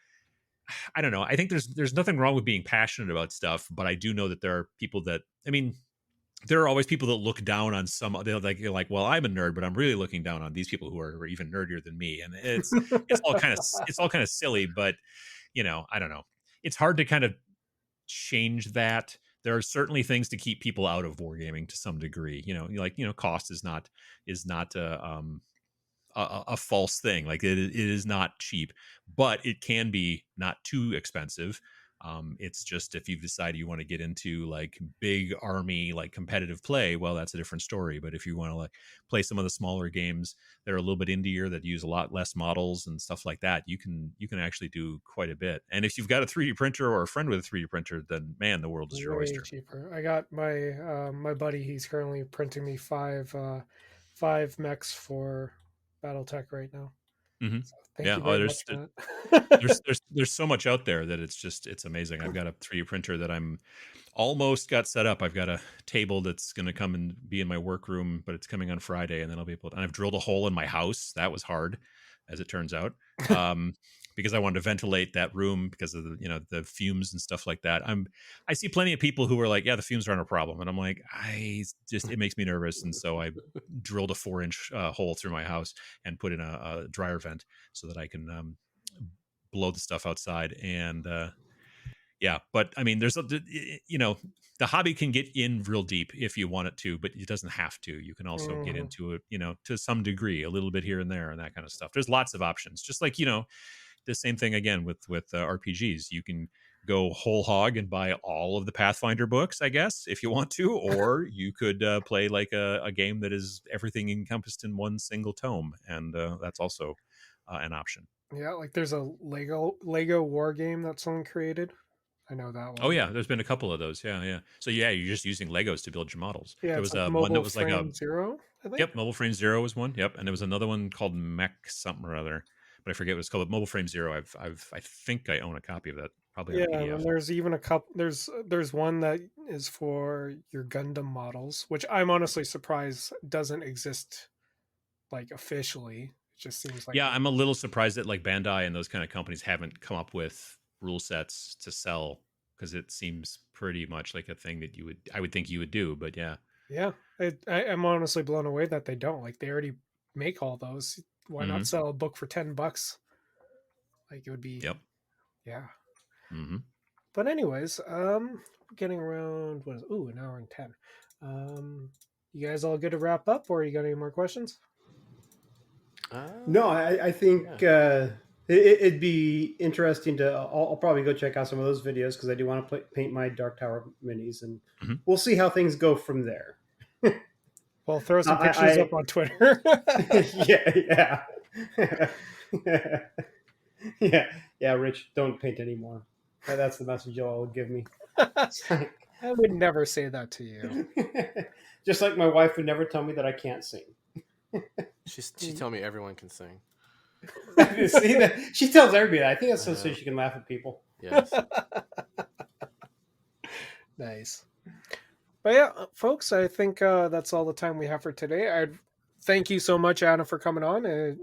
I don't know. I think there's nothing wrong with being passionate about stuff, but I do know that there are people that, I mean, there are always people that look down on some. They're like, well, I'm a nerd, but I'm really looking down on these people who are even nerdier than me, and it's all kind of silly. But I don't know. It's hard to kind of change that. There are certainly things to keep people out of wargaming to some degree. Cost is not a false thing. Like it is not cheap, but it can be not too expensive. It's just, if you've decided you want to get into like big army, like competitive play, well, that's a different story. But if you want to like play some of the smaller games that are a little bit indier, that use a lot less models and stuff like that, you can actually do quite a bit. And if you've got a 3D printer or a friend with a 3D printer, then man, the world is your Way oyster. cheaper. I got my buddy. He's currently printing me five mechs for BattleTech right now. Mm-hmm. So thank you very much for that. There's so much out there that it's amazing. I've got a 3D printer that I'm almost got set up. I've got a table that's going to come and be in my workroom, but it's coming on Friday, and then I'll be able to, and I've drilled a hole in my house. That was hard, as it turns out. Because I wanted to ventilate that room because of the fumes and stuff like that. I see plenty of people who are like, yeah, the fumes aren't a problem, and I'm like, it makes me nervous, and so I drilled a 4-inch hole through my house and put in a dryer vent so that I can blow the stuff outside. And yeah, but I mean, there's the hobby can get in real deep if you want it to, but it doesn't have to. You can also get into it, to some degree, a little bit here and there and that kind of stuff. There's lots of options. Just like the same thing again with RPGs. You can go whole hog and buy all of the Pathfinder books, I guess, if you want to, or you could play like a game that is everything encompassed in one single tome, and that's also an option. Yeah, like there's a Lego war game that someone created. I know that one. Oh yeah, there's been a couple of those. Yeah. So yeah, you're just using Legos to build your models. Yeah, There it's was like one that Mobile was Frame like a Zero, I think. Yep, Mobile Frame Zero was one. Yep, and there was another one called Mech something or other, but I forget what it's called. But Mobile Frame Zero, I think I own a copy of that, probably on Yeah, PDF. and there's even a couple. There's one that is for your Gundam models, which I'm honestly surprised doesn't exist like officially. It just seems like Yeah, I'm a little surprised that like Bandai and those kind of companies haven't come up with rule sets to sell because it seems pretty much like a thing that I would think you would do. But yeah. Yeah, I'm honestly blown away that they don't. Like, they already make all those. Why not Mhm. sell a book for $10? Like, it would be. Yep. Yeah. Hmm. But anyways, getting around an hour and 10. You guys all good to wrap up, or you got any more questions? No, I think it'd be interesting to. I'll probably go check out some of those videos because I do want to paint my Dark Tower minis, and we'll see how things go from there. Well, throw some pictures up on Twitter. yeah. Yeah. Rich, don't paint anymore. That's the message y'all give me. I would never say that to you. Just like my wife would never tell me that I can't sing. She told me everyone can sing. See that? She tells everybody that. I think that's so she can laugh at people. Yes. Nice. But yeah, folks, I think that's all the time we have for today. I'd thank you so much, Anna, for coming on.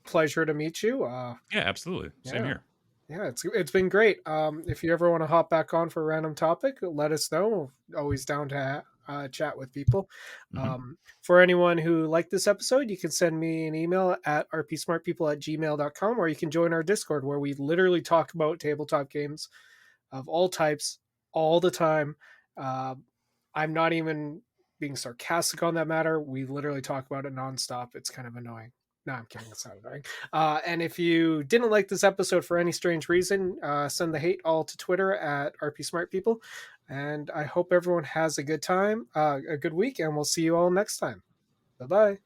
Pleasure to meet you. Yeah, absolutely. Same here. Yeah, it's been great. If you ever want to hop back on for a random topic, let us know. Always down to chat with people. For anyone who liked this episode, you can send me an email at rpsmartpeople@gmail.com, or you can join our Discord where we literally talk about tabletop games of all types all the time. I'm not even being sarcastic on that matter. We literally talk about it nonstop. It's kind of annoying. No, I'm kidding. It's not annoying. And if you didn't like this episode for any strange reason, send the hate all to Twitter at rpsmartpeople. And I hope everyone has a good time, a good week, and we'll see you all next time. Bye-bye.